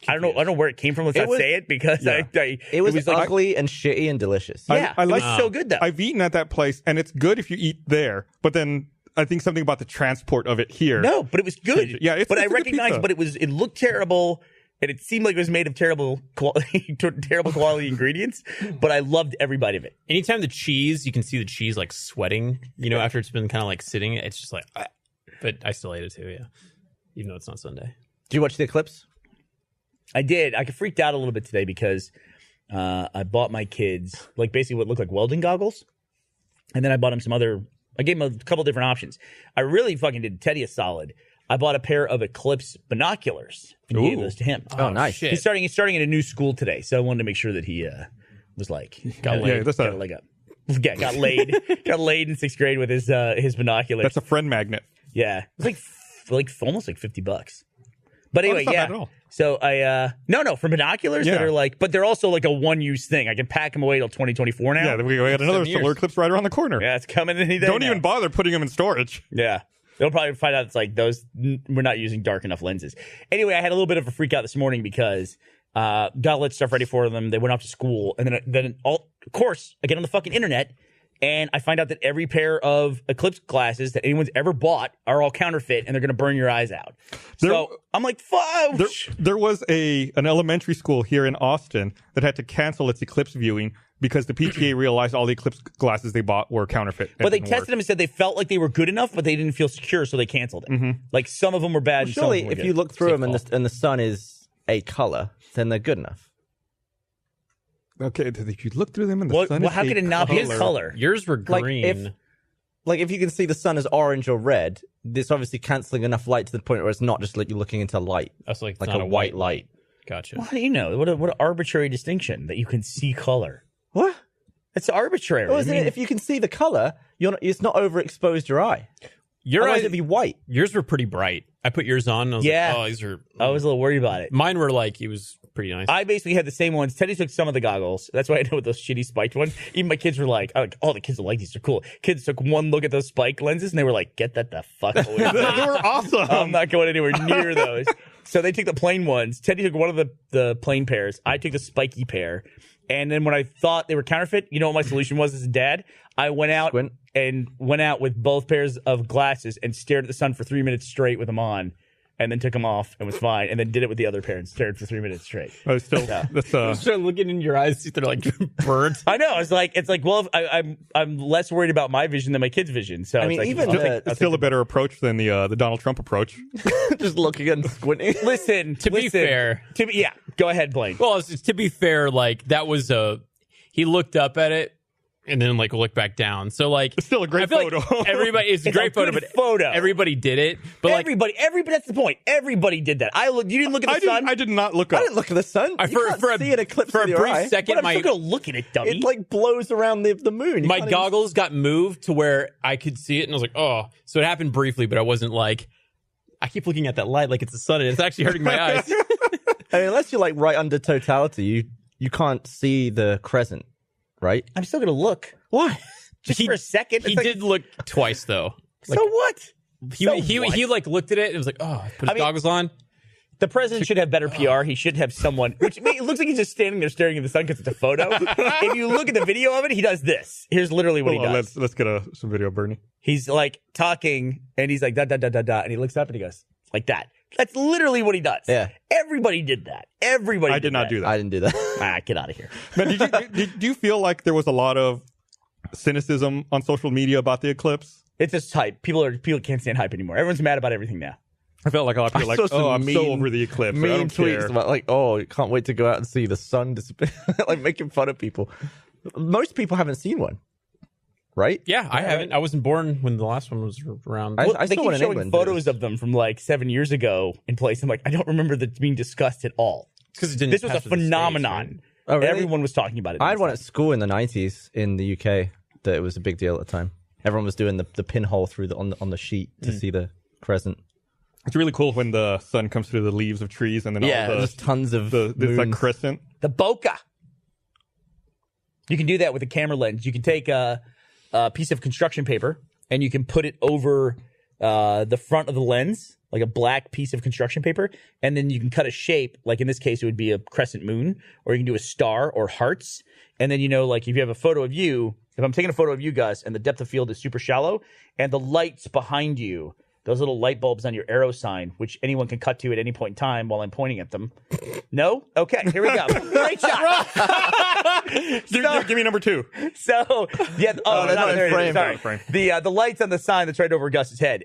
B: I don't know where it came from. Let's not say it because
C: It was
B: like,
C: ugly and shitty and delicious.
B: yeah,
A: I
B: it was
A: like-
B: so good though.
A: I've eaten at that place, and it's good if you eat there. But then I think something about the transport of it here.
B: No, but it was good.
A: Yeah,
B: but I
A: it's a good
B: recognized,
A: pizza.
B: but it looked terrible, and it seemed like it was made of terrible quality ingredients. But I loved every bite of it.
D: Anytime the cheese, you can see the cheese like sweating, after it's been kind of like sitting. It's just like, but I still ate it too, yeah. Even though it's not Sunday.
C: Do you watch the eclipse?
B: I did. I freaked out a little bit today because I bought my kids like basically what looked like welding goggles, and then I bought them I gave them a couple different options. I really fucking did Teddy a solid. I bought a pair of Eclipse binoculars and gave those to him.
C: Oh, nice.
D: Shit.
B: He's starting at a new school today, so I wanted to make sure that he was like got
A: laid. That's
B: got a leg up. Yeah, got laid in 6th grade with his binoculars.
A: That's a friend magnet.
B: Yeah, it was like almost like $50. But anyway,
A: that's not
B: yeah.
A: bad at all.
B: So I no for binoculars that
A: Yeah.
B: are like, but they're also like a one-use thing. I can pack them away till 2024 now.
A: Yeah, we got another
D: 7 years.
A: solar eclipse right around the corner.
B: Yeah, it's coming any day.
A: Don't
B: now.
A: even bother putting them in storage.
B: Yeah. They'll probably find out it's like we're not using dark enough lenses. Anyway, I had a little bit of a freak out this morning because got all that stuff ready for them. They went off to school, and then of course I get on the fucking internet. And I find out that every pair of Eclipse glasses that anyone's ever bought are all counterfeit, and they're going to burn your eyes out. So I'm like, fuck.
A: There was an elementary school here in Austin that had to cancel its eclipse viewing because the PTA realized all the eclipse glasses they bought were counterfeit.
B: But they tested them and said they felt like they were good enough, but they didn't feel secure, so they canceled it. Like some of them were bad.
C: Well,
B: and some of
C: surely,
B: them were
C: if
B: good.
C: you look through them and the sun is a color, then they're good enough.
A: Okay, if you look through them and the sun is
B: how could it not be a color?
D: Yours were
C: Like,
D: green.
C: if you can see the sun as orange or red, it's obviously canceling enough light to the point where it's not just like you're looking into light,
D: That's like
C: like
D: not
C: a white light.
D: Gotcha.
B: How do you know? What an arbitrary distinction that you can see color.
C: What?
B: It's arbitrary.
C: Oh, isn't it? If you can see the color, it's not overexposed your eye.
D: Your
C: Otherwise,
D: eyes,
C: it'd be white.
D: yours were pretty bright. I put yours on. And I was
B: Yeah.
D: like, oh, these are.
B: I was a little worried about it.
D: Mine were like, it was pretty nice.
B: I basically had the same ones. Teddy took some of the goggles. That's why I know those shitty spiked ones. Even my kids were like, oh, the kids will like these. They're cool. Kids took one look at those spike lenses and they were like, get that the fuck away.
A: they were awesome.
B: I'm not going anywhere near those. So they took the plain ones. Teddy took one of the plain pairs. I took the spiky pair. And then when I thought they were counterfeit, you know what my solution was as a dad? I went out with both pairs of glasses and stared at the sun for 3 minutes straight with them on, and then took them off and was fine. And then did it with the other pair and stared for 3 minutes straight.
A: That's
D: Start looking in your eyes, see if they're like burnt.
B: I know. It's like well, I'm less worried about my vision than my kid's vision. So
C: I mean,
B: it's like,
C: even
B: I'll take-
A: it's still a better approach than the Donald Trump approach.
C: Just looking and squinting.
B: listen.
D: To be fair.
B: yeah, go ahead, Blaine.
D: Well, to be fair, like that was he looked up at it and then like looked back down. So like
A: It's still a great
D: I feel
A: photo.
D: Like everybody, it's a
B: It's
D: great
B: a good
D: photo, but
B: photo.
D: everybody did it. But like
B: everybody. That's the point. Everybody did that. You didn't look at the sun.
A: I did not look up.
C: I didn't look at the sun. You can't see an eclipse
D: for
C: with
D: a
C: your
D: brief
C: eye.
D: second,
B: But I'm still gonna look at it, dummy.
C: It like blows around the moon. You
D: my
C: can't even-
D: goggles got moved to where I could see it, and I was like, oh. So it happened briefly, but I wasn't like. I keep looking at that light like it's the sun, and it's actually hurting my eyes.
C: I mean, unless you're like right under totality, you can't see the crescent, right?
B: I'm still gonna look.
C: Why?
B: Just for a second.
D: He
B: It's like,
D: did look twice though.
B: So what?
D: He like looked at it and was like, oh, put his goggles on.
B: The president should have better PR. He should have someone, which it looks like he's just standing there staring at the sun because it's a photo. If you look at the video of it, he does this. Here's literally what he does.
A: Let's get some video of Bernie.
B: He's like talking, and he's like, da, da, da, da, da, and he looks up and he goes, like that. That's literally what he does.
C: Yeah.
B: Everybody did that. Everybody
A: I did not do that.
C: I didn't do that.
B: Get out of here.
A: Man, did you feel like there was a lot of cynicism on social media about the eclipse?
B: It's just hype. People can't stand hype anymore. Everyone's mad about everything now.
A: I felt like a lot of people
C: I
A: like,
C: saw some
A: I'm so
C: mean-
A: over the eclipse. I
C: Mean
A: don't
C: tweets
A: care.
C: about like, oh, you can't wait to go out and see the sun disappear. Like making fun of people. Most people haven't seen one, right?
D: Yeah, I haven't. I wasn't born when the last one was around.
C: I
B: They
C: saw
B: keep
C: one in
B: showing
C: England, but it
B: photos
C: was-
B: of them from like 7 years ago in place. I'm like, I don't remember that being discussed at all.
D: because it didn't.
B: This was a
D: pass through the States,
B: phenomenon.
D: right?
C: Oh, really?
B: Everyone was talking about it.
C: I had one at school in the 90s in the UK that it was a big deal at the time. Everyone was doing the pinhole through on the sheet to see the crescent.
A: It's really cool when the sun comes through the leaves of trees and then
C: Yeah,
A: all the
C: there's tons of
A: this like
C: moons.
A: crescent.
B: The bokeh. You can do that with a camera lens. You can take a piece of construction paper and you can put it over the front of the lens, like a black piece of construction paper, and then you can cut a shape. Like in this case, it would be a crescent moon, or you can do a star or hearts. And then, like if you have a photo of you, if I'm taking a photo of you, Gus, and the depth of field is super shallow, and the lights behind you, those little light bulbs on your arrow sign, which anyone can cut to at any point in time while I'm pointing at them. No? Okay, here we go. Great shot.
A: Give me number 2.
B: So, yeah. Oh,
C: they're not in
B: there it is.
C: frame.
B: Sorry.
A: Frame.
B: The lights on the sign that's right over Gus's head,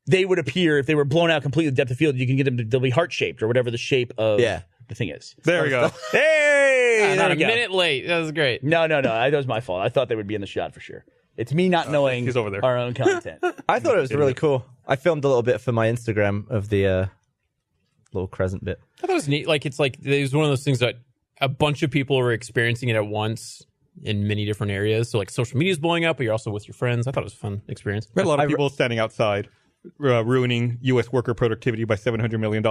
B: they would appear if they were blown out completely depth of field. You can get them to, they'll be heart shaped or whatever the shape of the thing is.
A: There we go.
B: Hey, there
D: Not
B: we
D: a
B: go.
D: minute late. That was great.
B: No, that was my fault. I thought they would be in the shot for sure. It's me not knowing
A: he's over there.
B: our own content.
C: I thought it was really cool. I filmed a little bit for my Instagram of the little crescent bit.
D: I thought it was neat. Like it was one of those things that a bunch of people were experiencing it at once in many different areas. So like social media is blowing up, but you're also with your friends. I thought it was a fun experience.
A: We had a lot of people standing outside, ruining U.S. worker productivity by $700 million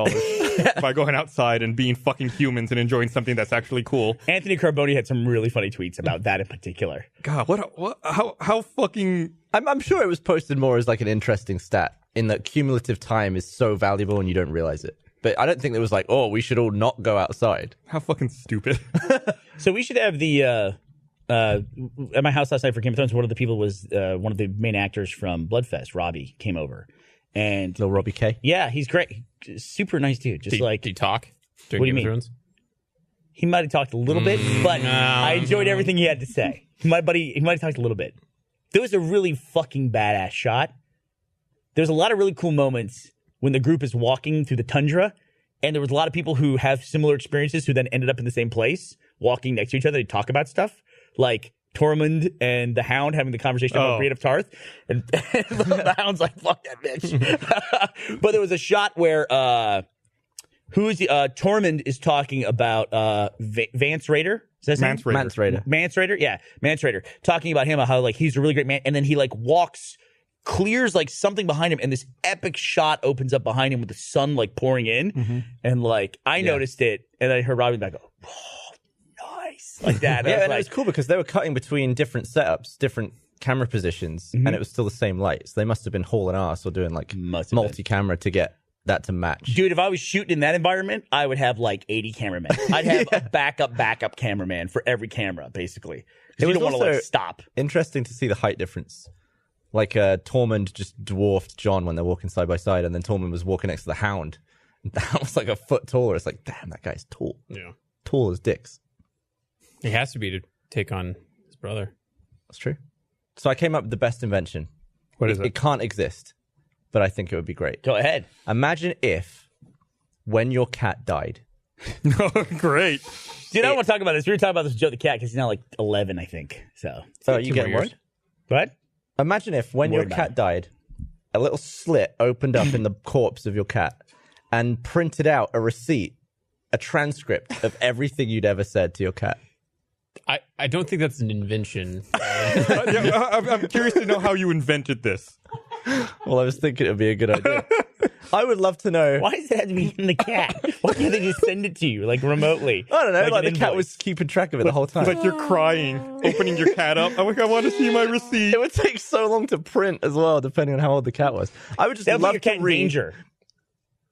A: by going outside and being fucking humans and enjoying something that's actually cool.
B: Anthony Carboni had some really funny tweets about that in particular.
A: God, how fucking...
C: I'm sure it was posted more as like an interesting stat in that cumulative time is so valuable and you don't realize it. But I don't think it was like, oh, we should all not go outside.
A: How fucking stupid.
B: So we should have the at my house last night for Game of Thrones. One of the people was one of the main actors from Bloodfest. Robbie came over, and
C: Little Robbie K.
B: yeah, he's great, super nice dude. Just
D: Did he talk during
B: What do you
D: Game of
B: mean?
D: Thrones?
B: he might have talked a little bit, but I enjoyed everything he had to say. He might have talked a little bit. There was a really fucking badass shot. There's a lot of really cool moments when the group is walking through the tundra, and there was a lot of people who have similar experiences who then ended up in the same place, walking next to each other to talk about stuff, like Tormund and the Hound having the conversation about Brienne of Tarth, and the Hound's like, "Fuck that bitch." But there was a shot where Tormund is talking about Vance Raider. Is that his name?
A: Mance Raider.
B: Mance Raider? Yeah, Mance Raider. Talking about him, how like he's a really great man, and then he like clears like something behind him, and this epic shot opens up behind him with the sun like pouring in, and like I noticed it, and I heard Robbie back go, "Oh, nice," like that.
C: Yeah, and
B: like,
C: it was cool because they were cutting between different setups, different camera positions, and it was still the same lights. They must have been hauling ass or doing like
B: Must have been.
C: multi-camera to get that to match.
B: Dude, if I was shooting in that environment, I would have like 80 cameramen. I'd have a backup cameraman for every camera, basically. Because you don't want to
C: also
B: like stop.
C: interesting to see the height difference. Like Tormund just dwarfed Jon when they're walking side by side, and then Tormund was walking next to the Hound. And the Hound was like a foot taller. It's like, damn, that guy's tall.
D: Yeah.
C: Tall as dicks.
D: He has to be to take on his brother.
C: That's true. So I came up with the best invention.
A: What is
C: It
A: it?
C: can't exist, but I think it would be great.
B: Go ahead.
C: Imagine if, when your cat died,
A: Great.
B: Dude, I don't want to talk about this. We were talking about this with Joe the cat because he's now like 11, I think. So,
C: oh, you getting worried?
B: what?
C: Imagine if, when your
B: Worried about
C: cat
B: it.
C: died, a little slit opened up in the corpse of your cat and printed out a receipt, a transcript of everything you'd ever said to your cat.
D: I don't think that's an invention.
A: I'm curious to know how you invented this.
C: Well, I was thinking it would be a good idea. I would love to know.
B: Why does it have to be in the cat? Why can't they just send it to you, like remotely?
C: I don't know. Like
B: an
C: the cat
B: invoice?
C: was keeping track of it the whole time.
A: Like you're crying, opening your cat up. I'm like, I want to see my receipt.
C: It would take so long to print as well, depending on how old the cat was. I would just
B: That would
C: love
B: put your cat
C: to
B: in
C: read.
B: danger.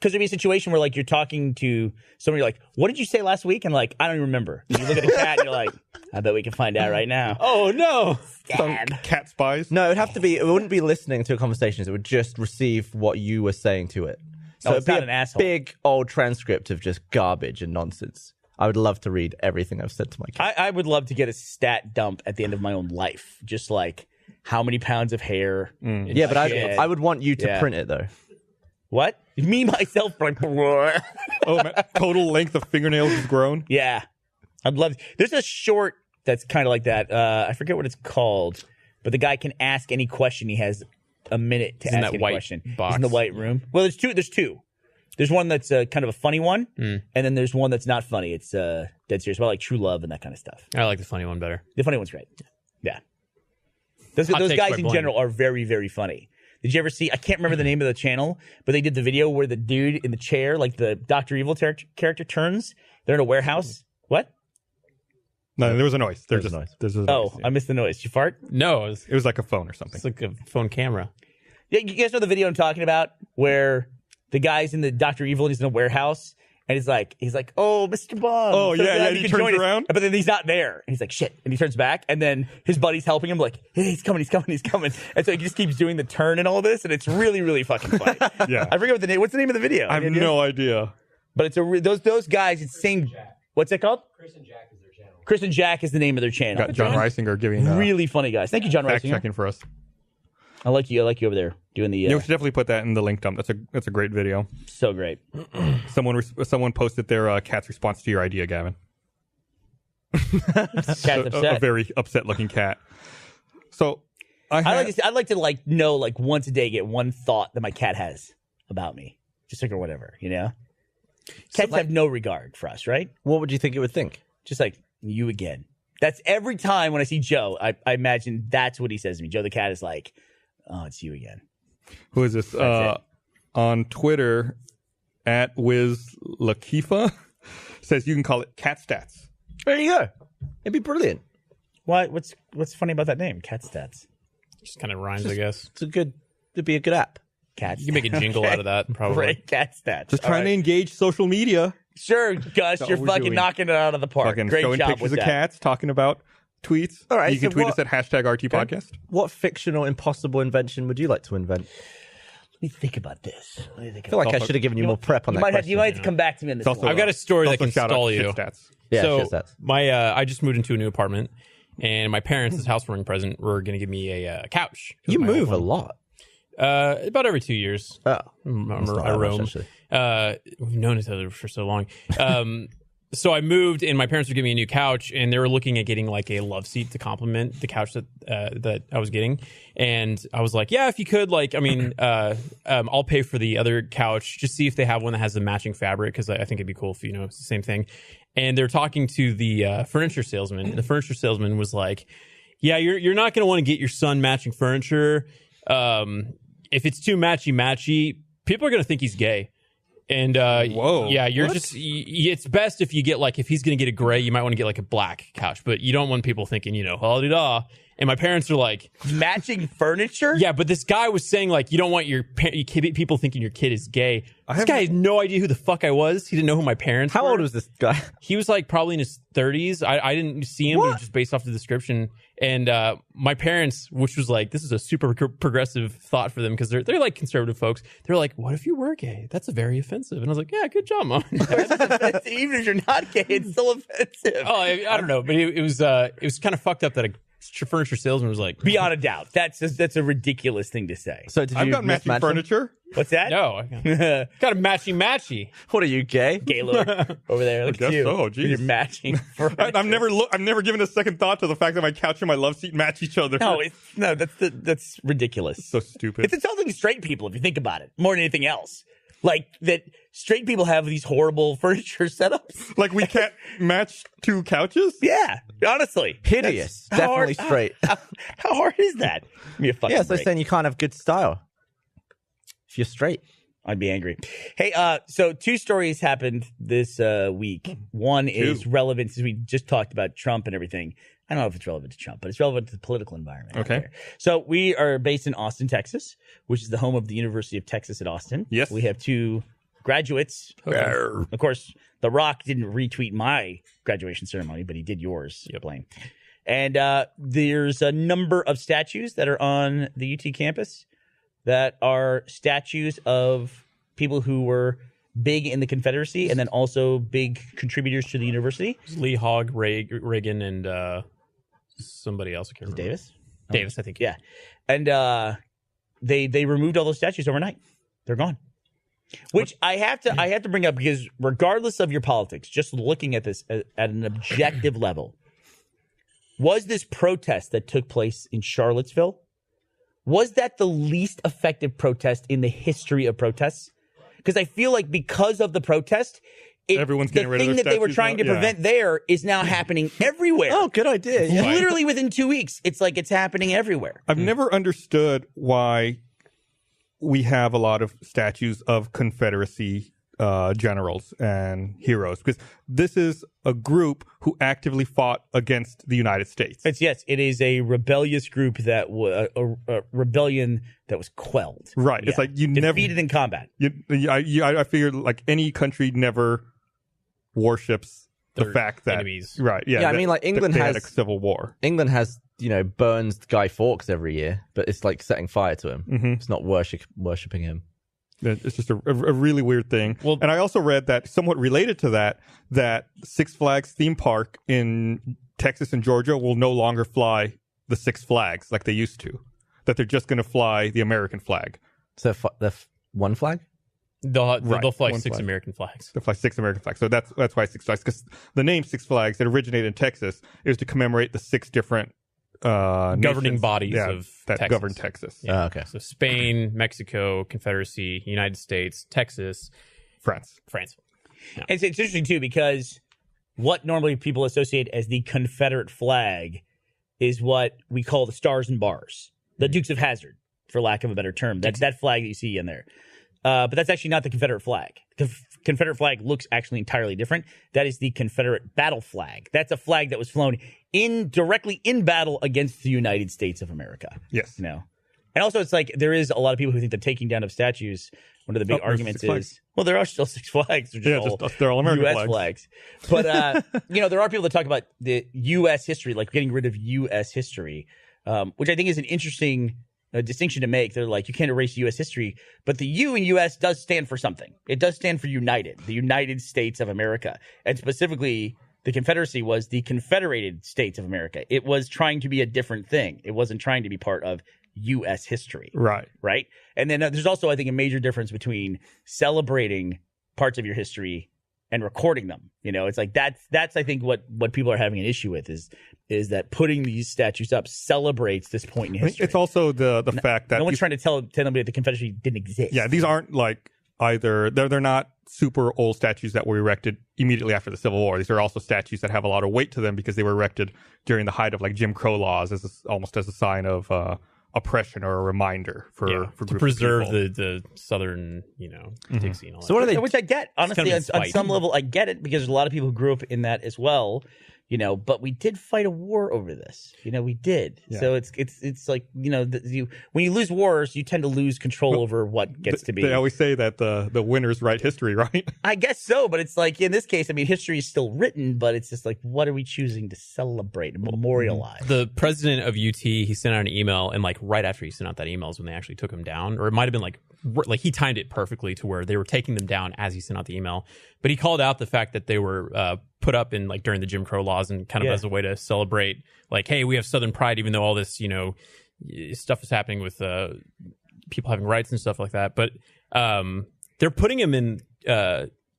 B: Because there'd be a situation where like you're talking to somebody, you're like, what did you say last week? And like, I don't even remember. And you look at the cat and you're like, I bet we can find out right now.
D: Oh no!
A: Cat spies.
C: No, it'd have to be. It wouldn't be listening to conversations. It would just receive what you were saying to it. So
B: Oh,
C: it'd
B: it's
C: be
B: not
C: a
B: an asshole.
C: big old transcript of just garbage and nonsense. I would love to read everything I've said to my cat.
B: I would love to get a stat dump at the end of my own life. Just like how many pounds of hair.
C: Yeah, but
B: Shit.
C: I would want you to
B: Yeah.
C: print it though.
B: What? Me, myself, like,
A: Oh, man, total length of fingernails is grown.
B: yeah. I'd love. There's a short that's kind of like that. I forget what it's called, but the guy can ask any question. He has a minute to
D: He's in
B: ask
D: that
B: any
D: white
B: question.
D: box.
B: He's in the white room. Well, there's two. There's two. There's one that's kind of a funny one, and then there's one that's not funny. It's dead serious about like true love and that kind of stuff.
D: I like the funny one better.
B: The funny one's great. Yeah. Those
D: Hot takes
B: guys
D: by
B: in
D: Blaine.
B: general are very, very funny. Did you ever see? I can't remember the name of the channel, but they did the video where the dude in the chair, like the Dr. Evil character, turns. They're in a warehouse. What?
A: No, there was a noise. There's
C: a
A: just
C: noise.
A: There's a
B: Oh,
A: noise, yeah.
B: I missed the noise. Did you fart?
D: No,
A: It was like a phone or something.
D: it's like a phone camera.
B: Yeah, you guys know the video I'm talking about where the guy's in the Dr. Evil and he's in a warehouse and he's like, oh, Mr. Bond.
A: Oh, yeah,
B: glad
A: yeah,
B: you
A: he
B: could
A: turns
B: join us."
A: around.
B: But then he's not there. And he's like, shit. And he turns back and then his buddy's helping him like, hey, he's coming. And so he just keeps doing the turn and all this and it's really, really fucking funny.
A: Yeah.
B: I forget what the name. What's the name of the video?
A: I have
B: Any idea?
A: no idea.
B: But it's those guys. It's same. What's it called? Chris and Jack is their channel. Chris and Jack is the name of their channel.
A: Got John Reisinger giving
B: Really funny guys. Thank you, John
A: fact
B: Reisinger.
A: checking for us.
B: I like you over there doing the.
A: Yeah, we should definitely put that in the link dump. That's a great video.
B: So great.
A: Someone posted their cat's response to your idea, Gavin.
B: Cat's
A: A
B: upset.
A: very upset looking cat. So
B: I'd like to know once a day get one thought that my cat has about me, just like or whatever, you know. Cats have no regard for us, right?
C: What would you think it would think?
B: Just like you again. That's every time when I see Joe, I imagine that's what he says to me. Joe the cat is like, "Oh, it's you again."
A: who is this? On Twitter, at Wiz Lakifa says you can call it cat stats.
C: There you go. It'd be brilliant.
B: What's funny about that name? Cat stats.
D: Just kind of rhymes, I guess.
C: It'd be a good app.
B: Cat.
D: You can make a jingle out of that, probably.
B: Great cat stats.
A: Just
B: All
A: trying to
B: right.
A: engage social media.
B: Sure, Gus,
A: That's
B: you're
A: all we're
B: fucking
A: doing.
B: knocking it out of the park.
A: Fucking
B: Great
A: showing
B: job
A: pictures
B: with
A: of
B: that.
A: cats, talking about tweets.
C: All right,
A: you can
C: so
A: tweet
C: what-
A: us at hashtag RT Podcast.
C: What fictional impossible invention would you like to invent?
B: Let me think about this.
C: I feel like I should have given you more prep on
B: You
C: that
B: might have
C: question.
B: to come back to me on this
A: It's also
B: one.
D: I've got a story that
A: Also
D: can
A: shout out
D: stall
A: shit
D: you.
A: stats.
C: Yeah,
D: so
C: shit stats.
D: my I just moved into a new apartment, and my parents, as housewarming present, were going to give me a couch. 'Cause
C: You
D: my old
C: move a
D: one-
C: lot.
D: about every 2 years.
C: Oh,
D: I
C: not that much,
D: roam.
C: actually.
D: We've known each other for so long. So I moved, and my parents were giving me a new couch, and they were looking at getting like a love seat to complement the couch that I was getting. And I was like, "Yeah, if you could, like, I mean, I'll pay for the other couch. Just see if they have one that has the matching fabric, because I think it'd be cool if it's the same thing." And they're talking to the furniture salesman. And the furniture salesman was like, "Yeah, you're not going to want to get your son matching furniture. If it's too matchy, people are going to think he's gay." And
A: Whoa.
D: yeah, you're
A: What?
D: just it's best if you get like if he's going to get a gray, you might want to get like a black couch, but you don't want people thinking, da. And my parents are like,
B: Matching furniture?
D: yeah, but this guy was saying like you don't want people thinking your kid is gay. This guy had no idea who the fuck I was. He didn't know who my parents were.
C: How old was this guy?
D: He was like probably in his 30s. I didn't see him, but it was just based off the description. And my parents, which was like, this is a super progressive thought for them because they're like conservative folks. They're like, what if you were gay? That's very offensive. And I was like, yeah, good job, Mom.
B: Even if you're not gay, it's still offensive.
D: Oh, I don't know, but it was kind of fucked up that a furniture salesman was like,
B: Beyond a doubt. That's a ridiculous thing to say.
C: So did
A: I've
C: you
A: got matching
C: mismatch him?
A: furniture.
B: What's that?
D: no, I got a matchy.
C: What are you, gay?
B: Gaylord over there. Look
A: guess
B: at you.
A: so,
B: With
A: geez.
B: your matching furniture.
A: I've never given a second thought to the fact that my couch and my love seat match each other.
B: No, that's ridiculous.
A: So stupid.
B: It's insulting to straight people if you think about it, more than anything else. Like that straight people have these horrible furniture setups.
A: Like we can't match two couches?
B: Yeah, honestly.
C: Hideous.
B: That's- how
C: Definitely
B: hard-
C: straight.
B: How hard is that? Give me a fucking
C: Yeah, so
B: break.
C: saying you can't have good style if you're straight.
B: I'd be angry. Hey, so two stories happened this week. One is relevant since we just talked about Trump and everything. I don't know if it's relevant to Trump, but it's relevant to the political environment. out
A: Okay.
B: there. So we are based in Austin, Texas, which is the home of the University of Texas at Austin.
A: Yes.
B: We have two graduates. Of course, The Rock didn't retweet my graduation ceremony, but he did yours, Blaine. And there's a number of statues that are on the UT campus that are statues of people who were big in the Confederacy and then also big contributors to the university.
D: Lee Hogg, Reagan, and somebody else. I can't remember.
B: Davis?
D: Davis, I think.
B: Yeah. And they removed all those statues overnight. They're gone. Which I have to bring up because regardless of your politics, just looking at this at an objective level, was this protest that took place in Charlottesville, was that the least effective protest in the history of protests? Because I feel like because of the protest,
A: Everyone's getting rid of
B: the
A: their
B: thing that they were
A: statues
B: trying
A: now?
B: to prevent there is now happening everywhere.
C: Oh, good idea. Yeah.
B: Literally within 2 weeks, it's like it's happening everywhere.
A: I've never understood why we have a lot of statues of Confederacy generals and heroes, because this is a group who actively fought against the United States.
B: It is a rebellious group that a rebellion that was quelled.
A: Right.
B: Yeah.
A: It's like you never
B: defeated in combat.
A: I figured like any country never worships the
D: Their
A: fact that
D: enemies.
A: Right. Yeah.
C: Yeah, I mean, like, England
A: they
C: has-
A: had a civil war.
C: England has, burns Guy Fawkes every year, but it's like setting fire to him.
A: Mm-hmm.
C: It's not worshipping him.
A: It's just a really weird thing.
D: Well-
A: and I also read that somewhat related to that Six Flags theme park in Texas and Georgia will no longer fly the Six Flags like they used to. That they're just going to fly the American flag.
C: So one flag?
D: They'll fly
A: one
D: 6
A: flag.
D: American flags.
A: They fly 6 American flags. So that's why Six Flags, because the name Six Flags that originated in Texas is to commemorate the 6 different
D: Governing
A: nations,
D: bodies of
A: that
D: Texas.
A: govern Texas.
D: Yeah.
C: Oh, okay.
D: So Spain, Mexico, Confederacy, United States, Texas,
A: France.
D: France.
B: It's interesting too because what normally people associate as the Confederate flag is what we call the stars and bars, the Dukes of Hazzard, for lack of a better term. That's that flag that you see in there. But that's actually not the Confederate flag. The Confederate flag looks actually entirely different. That is the Confederate battle flag. That's a flag that was flown directly in battle against the United States of America.
A: Yes.
B: And also it's like there is a lot of people who think the taking down of statues, one of the big
A: there's
B: arguments
A: 6 flags.
B: is, well, there are still 6 flags. They're just
A: they're all American
B: U.S. flags. But, there are people that talk about the U.S. history, like getting rid of U.S. history, which I think is an interesting distinction to make. They're like, you can't erase U.S. history, but the U in U.S. does stand for something. It does stand for United, the United States of America. And specifically, the Confederacy was the Confederated States of America. It was trying to be a different thing. It wasn't trying to be part of U.S. history.
A: Right.
B: Right? And then there's also, I think, a major difference between celebrating parts of your history and recording them. It's like that's I think what people are having an issue with is that putting these statues up celebrates this point in
A: I think
B: history.
A: it's also the fact that
B: no one's trying to tell anybody that the Confederacy didn't exist.
A: yeah, these aren't like either they're not super old statues that were erected immediately after the Civil War. These are also statues that have a lot of weight to them because they were erected during the height of like Jim Crow laws almost as a sign of oppression or a reminder for
D: to
A: groups of
D: preserve
A: people.
D: the southern, Dixie and all
C: So
D: that.
C: what are they?
B: Which I get. Honestly,
D: kind of
B: on
D: spite.
B: some level, I get it because there's a lot of people who grew up in that as well. But we did fight a war over this. We did.
A: Yeah.
B: So it's like when you lose wars, you tend to lose control over what gets to be.
A: They always say that the winners write history, right?
B: I guess so, but it's like in this case, I mean, history is still written, but it's just like, what are we choosing to celebrate and memorialize?
D: The president of UT, he sent out an email, and like right after he sent out that email is when they actually took him down, or it might have been like he timed it perfectly to where they were taking them down as he sent out the email. But he called out the fact that they were put up in like during the Jim Crow laws and kind of as a way to celebrate, like, hey, we have Southern pride, even though all this stuff is happening with people having rights and stuff like that. But they're putting him in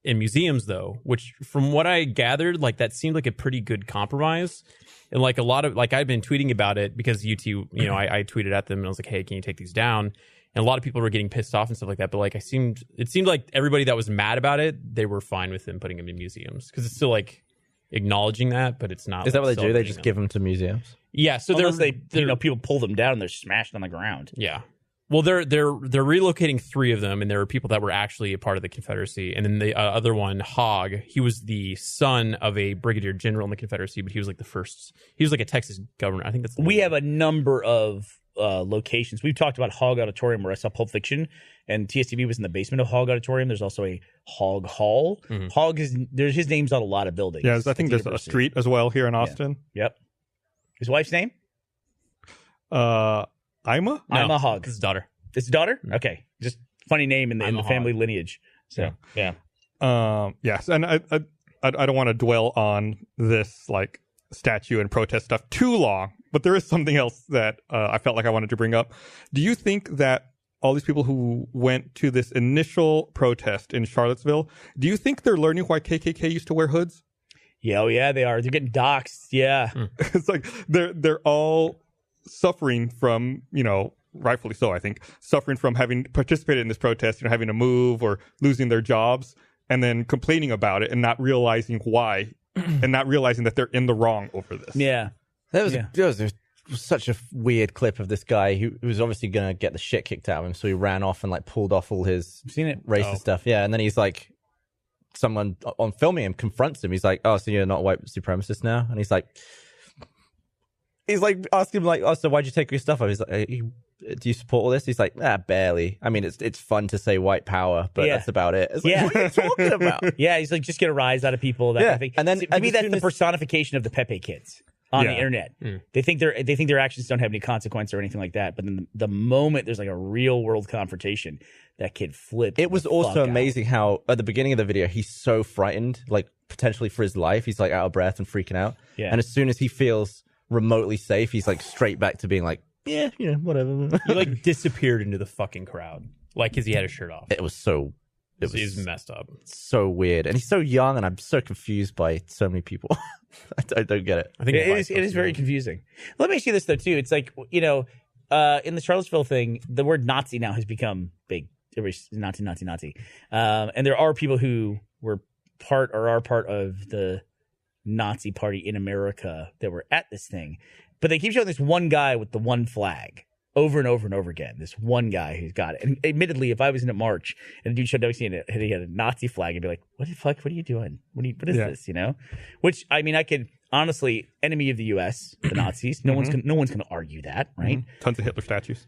D: museums though, which from what I gathered, like that seemed like a pretty good compromise. And like a lot of like I've been tweeting about it because UT, I tweeted at them and I was like, hey, can you take these down? And a lot of people were getting pissed off and stuff like that. But like it seemed like everybody that was mad about it, they were fine with him putting them in museums because it's still like acknling that, but it's not.
C: Is that
D: like,
C: what they do? They just
D: celebrating
C: give them to museums?
D: Yeah. So
B: Unless
D: they're
B: people pull them down and they're smashed on the ground.
D: yeah. Well, they're relocating 3 of them, and there were people that were actually a part of the Confederacy. And then the other one, Hogg, he was the son of a brigadier general in the Confederacy, but he was like the first. He was like a Texas governor. I think that's.
B: We have a number of locations. We've talked about Hog Auditorium, where I saw Pulp Fiction, and TSTV was in the basement of Hog Auditorium. There's also a Hog Hall. Hog there's his name's on a lot of buildings.
A: Yeah, I think there's a street as well here in Austin.
B: Yep. His wife's name?
A: Ima?
B: Ima Hog.
D: His daughter.
B: It's his daughter? Okay. Just funny name in the family lineage. So, yeah.
A: Yes, and I don't want to dwell on this like statue and protest stuff too long, but there is something else that I felt like I wanted to bring up. Do you think that all these people who went to this initial protest in Charlottesville, do you think they're learning why KKK used to wear hoods?
B: Yeah, they are. They're getting doxxed. Yeah.
A: It's like they're all suffering from, rightfully so, I think, suffering from having participated in this protest, having to move or losing their jobs, and then complaining about it and not realizing why, and not realizing that they're in the wrong over this.
B: Yeah.
C: There was such a weird clip of this guy who was obviously going to get the shit kicked out of him, so he ran off and like pulled off all his racist stuff. Yeah, and then he's like, someone on filming him confronts him. He's like, "Oh, so you're not a white supremacist now?" And he's like asking him like, "Oh, so why'd you take your stuff off?" He's like, "Do you support all this?" He's like, barely. I mean, it's fun to say white power, but that's about it. It's like, what are you talking about?
B: Yeah, he's like, just get a rise out of people. That kind of thing.
C: And then
B: to me, that's the personification of the Pepe kids on the internet. They think their actions don't have any consequence or anything like that. But then the moment there's like a real world confrontation, that kid flipped.
C: It was also amazing how at the beginning of the video he's so frightened, like potentially for his life. He's like out of breath and freaking out. Yeah. And as soon as he feels remotely safe, he's like straight back to being like, yeah, whatever.
D: He like disappeared into the fucking crowd, like because he had his shirt off.
C: He's
D: messed up.
C: So weird, and he's so young, and I'm so confused by so many people. I don't get it.
D: I think
B: it is very confusing. Let me ask you this though too. It's like in the Charlottesville thing, the word Nazi now has become big. Everybody's Nazi. And there are people who were part or are part of the Nazi party in America that were at this thing. But they keep showing this one guy with the one flag over and over and over again. This one guy who's got it. And admittedly, if I was in a march and a dude showed up and he had a Nazi flag, I'd be like, what the fuck? What are you doing? What is this? Which, I mean, I could honestly, enemy of the U.S., the Nazis. No one's going to argue that, right?
A: Tons of Hitler statues.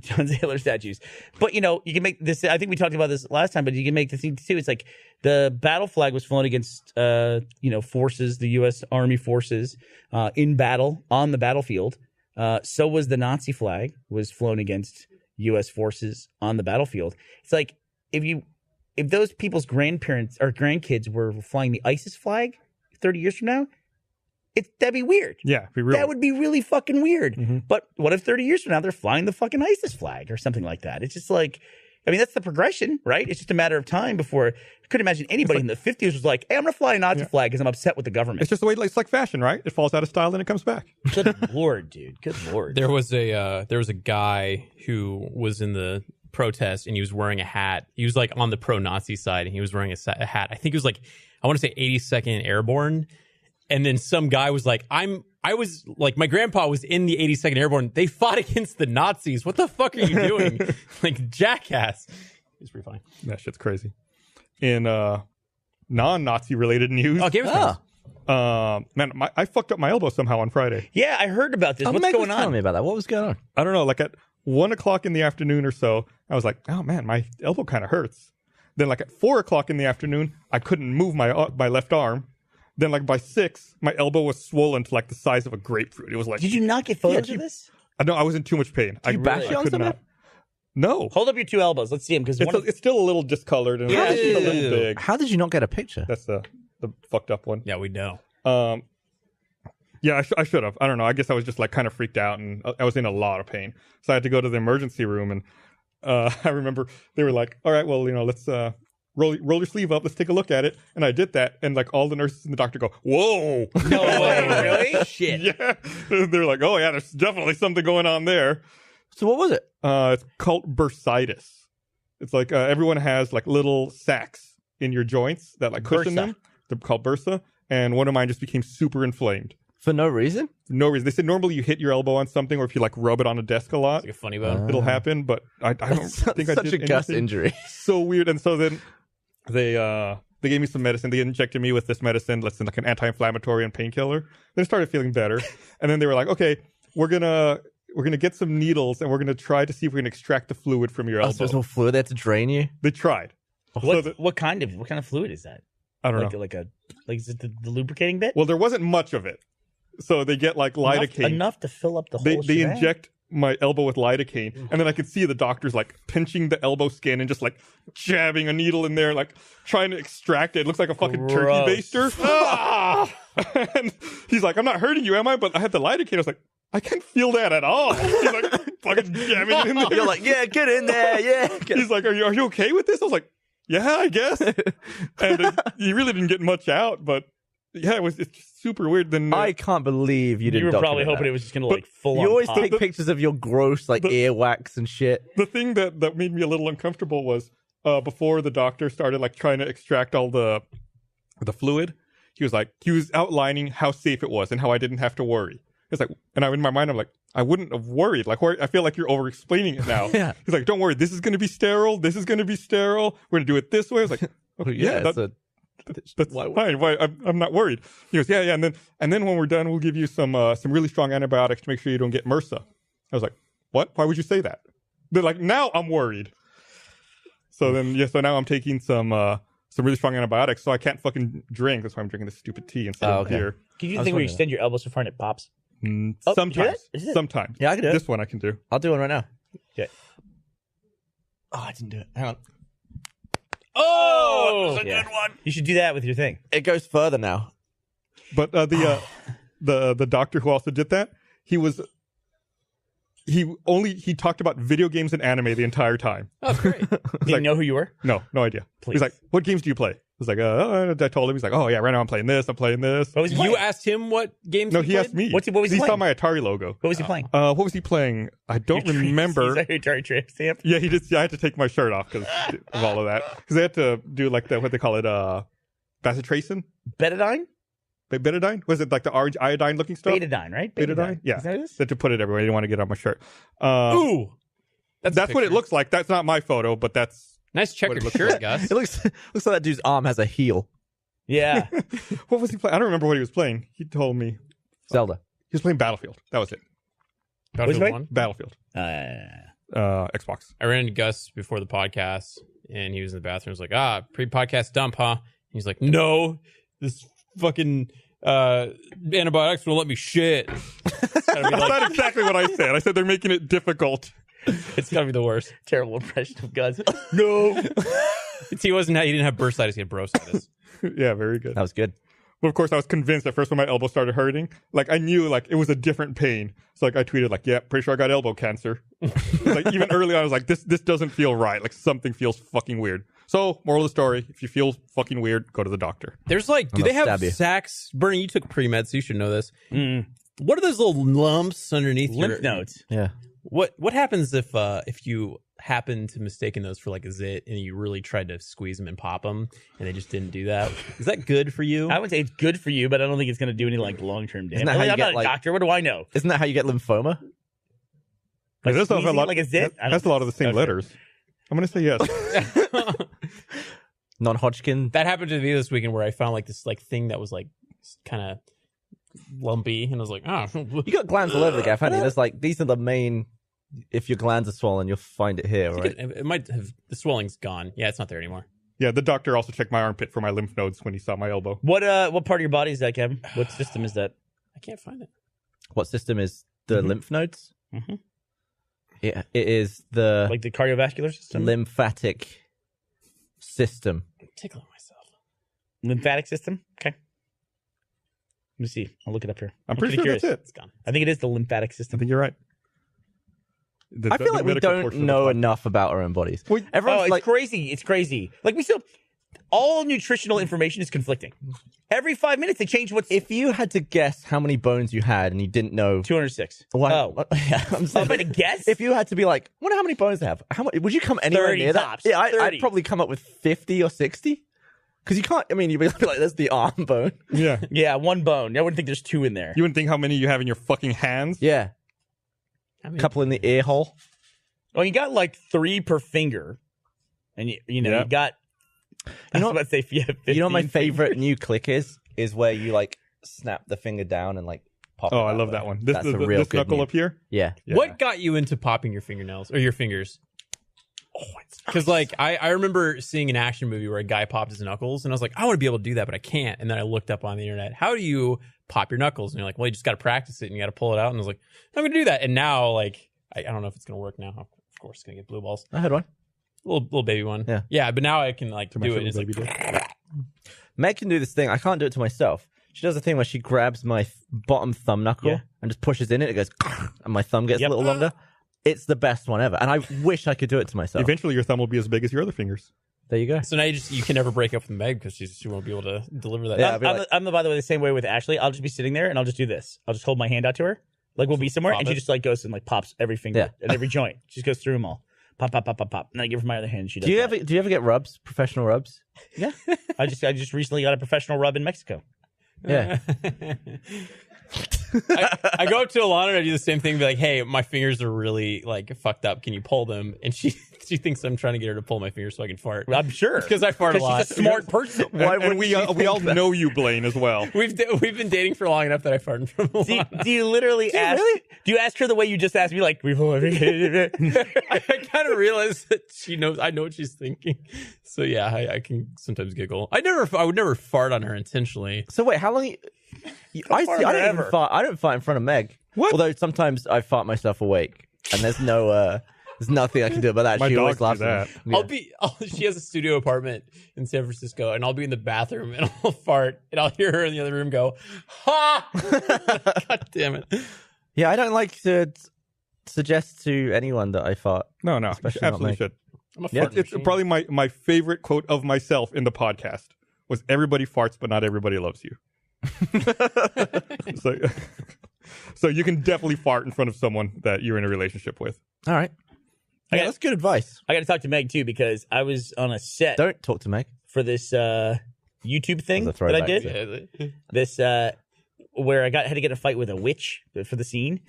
B: Tons of Hitler statues. But, you can make this, I think we talked about this last time, but you can make the thing too. It's like the battle flag was flown against, forces, the U.S. Army forces in battle on the battlefield. So was the Nazi flag was flown against U.S. forces on the battlefield. It's like if those people's grandparents or grandkids were flying the ISIS flag 30 years from now, that'd be weird.
A: Yeah,
B: that would be really fucking weird. But what if 30 years from now they're flying the fucking ISIS flag or something like that? It's just like, I mean, that's the progression, right? It's just a matter of time before. I couldn't imagine anybody in the 50s was like, hey, I'm going to fly a Nazi flag because I'm upset with the government.
A: It's just the way it's like fashion, right? It falls out of style and it comes back.
B: Good Lord, dude. Good Lord.
D: There was a guy who was in the protest and he was wearing a hat. He was like on the pro-Nazi side and he was wearing a hat. I think it was like, I want to say 82nd Airborne. And then some guy was like, I was like, my grandpa was in the 82nd Airborne. They fought against the Nazis. What the fuck are you doing? Like, jackass. It's pretty funny.
A: That shit's crazy. In non-Nazi related news.
D: Oh, Game of Thrones.
A: Man, I fucked up my elbow somehow on Friday.
B: Yeah, I heard about this. What's
C: Meg
B: going
C: was
B: on?
C: telling me about that. What was going on?
A: I don't know. Like at 1:00 in the afternoon or so, I was like, oh man, my elbow kind of hurts. Then like at 4:00 in the afternoon, I couldn't move my left arm. Then, like, by 6, my elbow was swollen to, like, the size of a grapefruit. It was like...
B: Did you not get photos of this?
A: No, I was in too much pain.
C: Did you bash you on something?
A: No.
B: Hold up your two elbows. Let's see them. Because
A: it's still a little discolored and it's just a little big.
C: How did you not get a picture?
A: That's the fucked up one.
D: Yeah, we know.
A: Yeah, I should have. I don't know. I guess I was just, like, kind of freaked out, and I was in a lot of pain. So I had to go to the emergency room, and I remember they were like, all right, well, let's... Roll your sleeve up. Let's take a look at it. And I did that. And like all the nurses and the doctor go, whoa.
B: No way. Really? Shit.
A: Yeah. They're like, oh yeah, there's definitely something going on there.
C: So what was it?
A: It's called bursitis. It's like everyone has like little sacs in your joints that like cushion them. They're called bursa. And one of mine just became super inflamed.
C: For no reason?
A: No reason. They said normally you hit your elbow on something or if you like rub it on a desk a lot.
D: It's like a funny bone.
A: It'll happen. But I don't think I did
C: such a Gus injury.
A: So weird. And so then... They gave me some medicine. They injected me with this medicine, let's say like an anti-inflammatory and painkiller. Then I started feeling better. And then they were like, okay, we're going to we're gonna get some needles and we're gonna try to see if we can extract the fluid from your
C: Oh,
A: elbow.
C: so there's no fluid there to drain you?
A: They tried.
B: What kind of fluid is that?
A: I don't know.
B: Like is it the lubricating bit?
A: Well, there wasn't much of it, so they get like lidocaine.
B: Enough to fill up the whole.
A: They
B: shebang?
A: inject my elbow with lidocaine, and then I could see the doctors like pinching the elbow skin and just like jabbing a needle in there, like trying to extract it. It looks like a fucking turkey baster. Ah! And he's like, "I'm not hurting you, am I?" But I had the lidocaine. I was like, "I can't feel that at all." He's like, fucking jamming it in there.
C: You're like, yeah, get in there, yeah.
A: He's like, are you okay with this? I was like, yeah, I guess. And he really didn't get much out, but yeah, it's just super weird. Then
C: I can't believe you didn't.
B: You were probably
C: document
B: hoping
C: that.
B: it was just gonna like full on.
C: You always
B: pop.
C: take pictures of your gross like earwax and shit.
A: the thing that made me a little uncomfortable was before the doctor started like trying to extract all the fluid, he was outlining how safe it was and how I didn't have to worry. It's like, and in my mind, I'm like, I wouldn't have worried. Like, I feel like you're over explaining it now.
C: Yeah.
A: He's like, don't worry, this is going to be sterile. This is going to be sterile. We're going to do it this way. I was like, okay, yeah,
C: it's
A: that's fine. Why? I'm not worried. He goes, yeah. And then when we're done, we'll give you some really strong antibiotics to make sure you don't get MRSA. I was like, what? Why would you say that? They're like, now I'm worried. So now I'm taking some really strong antibiotics, so I can't fucking drink. That's why I'm drinking this stupid tea instead of beer.
B: Can you do the thing where you extend your elbow so far and it pops?
A: Sometimes.
C: Yeah, I can do it.
A: This one I can do.
C: I'll do one right now.
B: Okay.
C: Oh, I didn't do it. Hang on.
B: Oh, that's a good one. You should do that with your thing.
C: It goes further now.
A: But the doctor who also did that, he talked about video games and anime the entire time.
D: Oh, great.
B: Did he know who you were?
A: No idea.
B: Please.
A: He's like, what games do you play? I was like, I told him. He's like, oh yeah, right now I'm playing this.
B: What was he playing?
D: You asked him what games
A: No,
D: he
A: he
D: played?
A: asked me.
B: What was he
A: saw
B: playing?
A: my Atari logo.
B: What was he playing?
A: What was he playing? I don't remember.
B: Is that your Atari stamp?
A: Yeah, he did. Yeah, I had to take my shirt off because of all of that. Because they had to do like what they call it, bacitracin?
B: Betadine?
A: Betadine? Was it like the orange iodine looking stuff?
B: Betadine, right?
A: Betadine? Yeah.
B: Is that what it is?
A: They had to put it everywhere. I didn't want to get it on my shirt.
D: Ooh.
A: That's what it looks like. That's not my photo, but that's...
D: Nice checkered shirt, Gus.
C: It looks like that dude's arm has a heel.
B: Yeah.
A: What was he playing? I don't remember what he was playing. He told me.
C: Zelda.
A: He was playing Battlefield. That was it.
D: Battlefield
B: right?
D: 1?
A: Battlefield. Xbox.
D: I ran into Gus before the podcast, and he was in the bathroom. I was like, pre-podcast dump, huh? And he's like, no, this fucking antibiotics won't let me shit.
A: That's not exactly what I said. I said they're making it difficult.
D: It's gotta be the worst.
B: Terrible impression of Gus. No.
D: He didn't have bursitis, he had bursitis.
A: Yeah, very good.
C: That was good.
A: But of course, I was convinced at first when my elbow started hurting. Like, I knew, like, it was a different pain. So, like, I tweeted, like, yeah, pretty sure I got elbow cancer. Like, even early on, I was like, this doesn't feel right. Like, something feels fucking weird. So, moral of the story, if you feel fucking weird, go to the doctor.
D: There's like, do they have sacks? Bernie, you took pre-med, so you should know this. What are those little lumps underneath
B: Lymph nodes.
C: Yeah.
D: What happens if you happen to mistaken those for like a zit and you really tried to squeeze them and pop them and they just didn't do that? Is that good for you?
B: I would say it's good for you, but I don't think it's going to do any like long-term damage.
C: Isn't that how you
B: I'm
C: get,
B: not a
C: like-
B: doctor. What do I know?
C: Isn't that how you get lymphoma?
B: Like
A: That's
B: squeezing like a zit?
A: That's a lot of the same letters. I'm going to say yes.
C: Non-Hodgkin.
D: That happened to me this weekend where I found like this like thing that was like kind of lumpy and I was like, oh.
C: You got glands all over the gaff, haven't you? There's like, these are the main, if your glands are swollen, you'll find it here, right?
D: It might have, the swelling's gone. Yeah, it's not there anymore.
A: Yeah, the doctor also checked my armpit for my lymph nodes when he saw my elbow.
B: What part of your body is that, Kevin? What system is that?
D: I can't find it.
C: What system is the lymph nodes? Yeah, it is the
B: Like the cardiovascular system?
C: lymphatic system.
D: I'm tickling myself.
B: Lymphatic system? Okay. Let me see. I'll look it up here.
A: I'm pretty sure
B: curious.
A: that's it.
D: It's gone.
B: I think it is the lymphatic
A: I
B: system.
A: think you're right.
C: I feel like we don't know enough about our own bodies. Everyone's
B: It's
C: like,
B: crazy. It's crazy. Like we still, all nutritional information is conflicting. Every 5 minutes they change what's
C: if you had to guess how many bones you had and you didn't know,
B: 206.
C: Oh, yeah, I'm
B: I'm
C: saying,
B: going to guess.
C: if you had to be like, I wonder how many bones I have. How much would you come anywhere
B: 30
C: near
B: tops.
C: that? Yeah, I'd
B: 30.
C: probably come up with 50 or 60. Because you can't. I mean, you'd be like, "There's the arm bone."
A: Yeah.
B: Yeah, one bone. I wouldn't think there's two in there.
A: You wouldn't think how many you have in your fucking hands?
C: Yeah,
D: I mean,
C: couple in the ear hole.
B: Well, you got like 3 per finger, and you know
A: Yeah.
B: you got. I was about to say if you have 15
C: You know what my favorite
B: fingers.
C: new click is where you like snap the finger down and like pop.
A: Oh,
C: it
A: I love
C: way.
A: that one. This
C: That's
A: is
C: a real
A: this
C: good
A: knuckle
C: move.
A: up here.
C: Yeah.
A: Yeah.
D: What got you into popping your fingernails or your fingers? Because like I remember seeing an action movie where a guy popped his knuckles, and I was like, I want to be able to do that, but I can't. And then I looked up on the internet, how do you pop your knuckles? And you're like, well, you just got to practice it, and you got to pull it out. And I was like, I'm gonna do that. And now, like, I don't know if it's gonna work now. Of course, it's gonna get blue balls.
C: I heard one.
D: Little baby one.
C: Yeah.
D: But now I can like
A: my
D: do it.
A: little
D: It's like,
A: baby
C: Meg can do this thing. I can't do it to myself. She does a thing where she grabs my bottom thumb knuckle
B: Yeah.
C: and just pushes in it. It goes, and my thumb gets
B: Yep.
C: a little longer. It's the best one ever. And I wish I could do it to myself.
A: Eventually, your thumb will be as big as your other fingers.
C: There you go.
D: so now you can never break up with Meg because she won't be able to deliver that.
C: Yeah.
B: I'm by the way, the same way with Ashley. I'll just be sitting there and I'll just do this. I'll just hold my hand out to her. Like we'll be somewhere
D: pop
B: and she
D: it.
B: just like goes and like pops every finger
C: Yeah.
B: and every joint. She just goes through them all. Pop, pop, pop, pop, pop. And I give her my other hand and she does
C: Do you
B: that.
C: ever get rubs? Professional rubs?
B: Yeah. I just recently got a professional rub in Mexico.
C: Yeah.
D: I go up to Alana and I do the same thing, be like, hey, my fingers are really like fucked up. Can you pull them? And she thinks I'm trying to get her to pull my fingers so I can fart.
B: I'm sure.
D: Because I fart a lot.
B: She's a smart person.
A: And we all know you, Blaine, as well.
D: We've been dating for long enough that I farted from Alana.
B: Do you literally ask? Do you ask her the way you just asked me? Like,
D: I kind of realized that she knows. I know what she's thinking. So yeah, I can sometimes giggle. I would never fart on her intentionally.
C: So wait, how long? I
B: fart
C: see. I don't even
B: forever.
C: fart. I don't fart in front of Meg.
A: What?
C: Although sometimes I fart myself awake, and there's nothing I can do about that.
A: My
C: She always
A: dogs do
C: laughs at
A: that.
C: me.
D: She has a studio apartment in San Francisco, and I'll be in the bathroom and I'll fart, and I'll hear her in the other room go, "Ha!" God damn it!
C: Yeah, I don't like to suggest to anyone that I fart.
A: No, you
C: Especially not
A: absolutely
C: Meg.
A: should.
D: I'm a
C: Yeah.
D: fart
A: It's
D: machine.
A: probably my favorite quote of myself in the podcast was everybody farts, but not everybody loves you. So you can definitely fart in front of someone that you're in a relationship with.
C: All right. Yeah,
B: got-
C: that's good advice.
B: I got to talk to Meg too because I was on a set
C: Don't talk to Meg.
B: for this YouTube thing
C: That was a
B: that I
C: throwback.
B: did. This where I had to get a fight with a witch for the scene,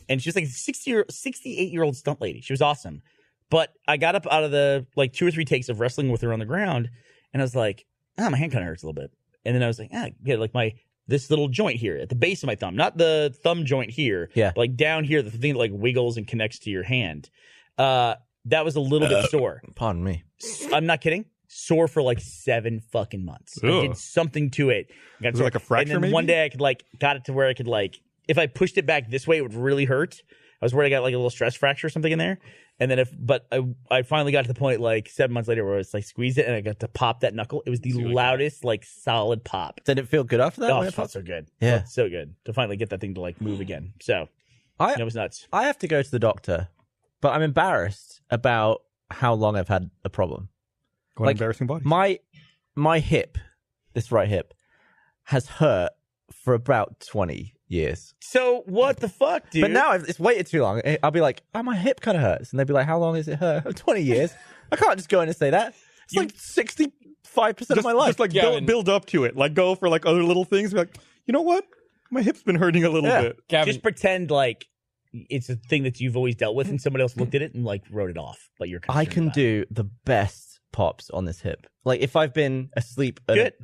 B: and she was like a 68-year-old stunt lady. She was awesome, but I got up out of the like 2 or 3 takes of wrestling with her on the ground, and I was like, my hand kind of hurts a little bit, and then I was like, yeah, like this little joint here at the base of my thumb, not the thumb joint here,
C: Yeah.
B: like down here, the thing that like wiggles and connects to your hand. That was a little bit sore.
C: Pardon me.
B: I'm not kidding. Sore for like 7 fucking months. I
A: Ugh.
B: did something to it. Got
A: Was it like a fracture,
B: And then
A: maybe?
B: one day I could like got it to where I could like if I pushed it back this way, it would really hurt. I was worried I got like a little stress fracture or something in there. And then I finally got to the point like 7 months later where I was like squeezed it and I got to pop that knuckle. It was the loudest like solid pop.
C: Did it feel good after that?
B: Oh,
C: when
B: it
C: it
B: felt
C: popped?
B: so good.
C: Yeah.
B: Felt so good to finally get that thing to like move again. So
C: I
B: it was nuts.
C: I have to go to the doctor, but I'm embarrassed about how long I've had a problem.
A: Go
C: Like,
A: embarrassing body.
C: My hip, this right hip, has hurt for about 20 years.
B: So what the fuck, dude?
C: But now it's waited too long. I'll be like, oh, my hip kind of hurts. And they'll be like, how long has it hurt? 20 years. I can't just go in and say that. It's like 65% of my life.
A: Just like build up to it. Like go for like other little things. Be like, you know what? My hip's been hurting a little
C: Yeah.
A: bit.
D: Gavin,
B: just pretend like it's a thing that you've always dealt with and somebody else looked at it and like wrote it off, but you're
C: I
B: concerned
C: can
B: about it.
C: do the best pops on this hip. Like if I've been asleep.
B: Good.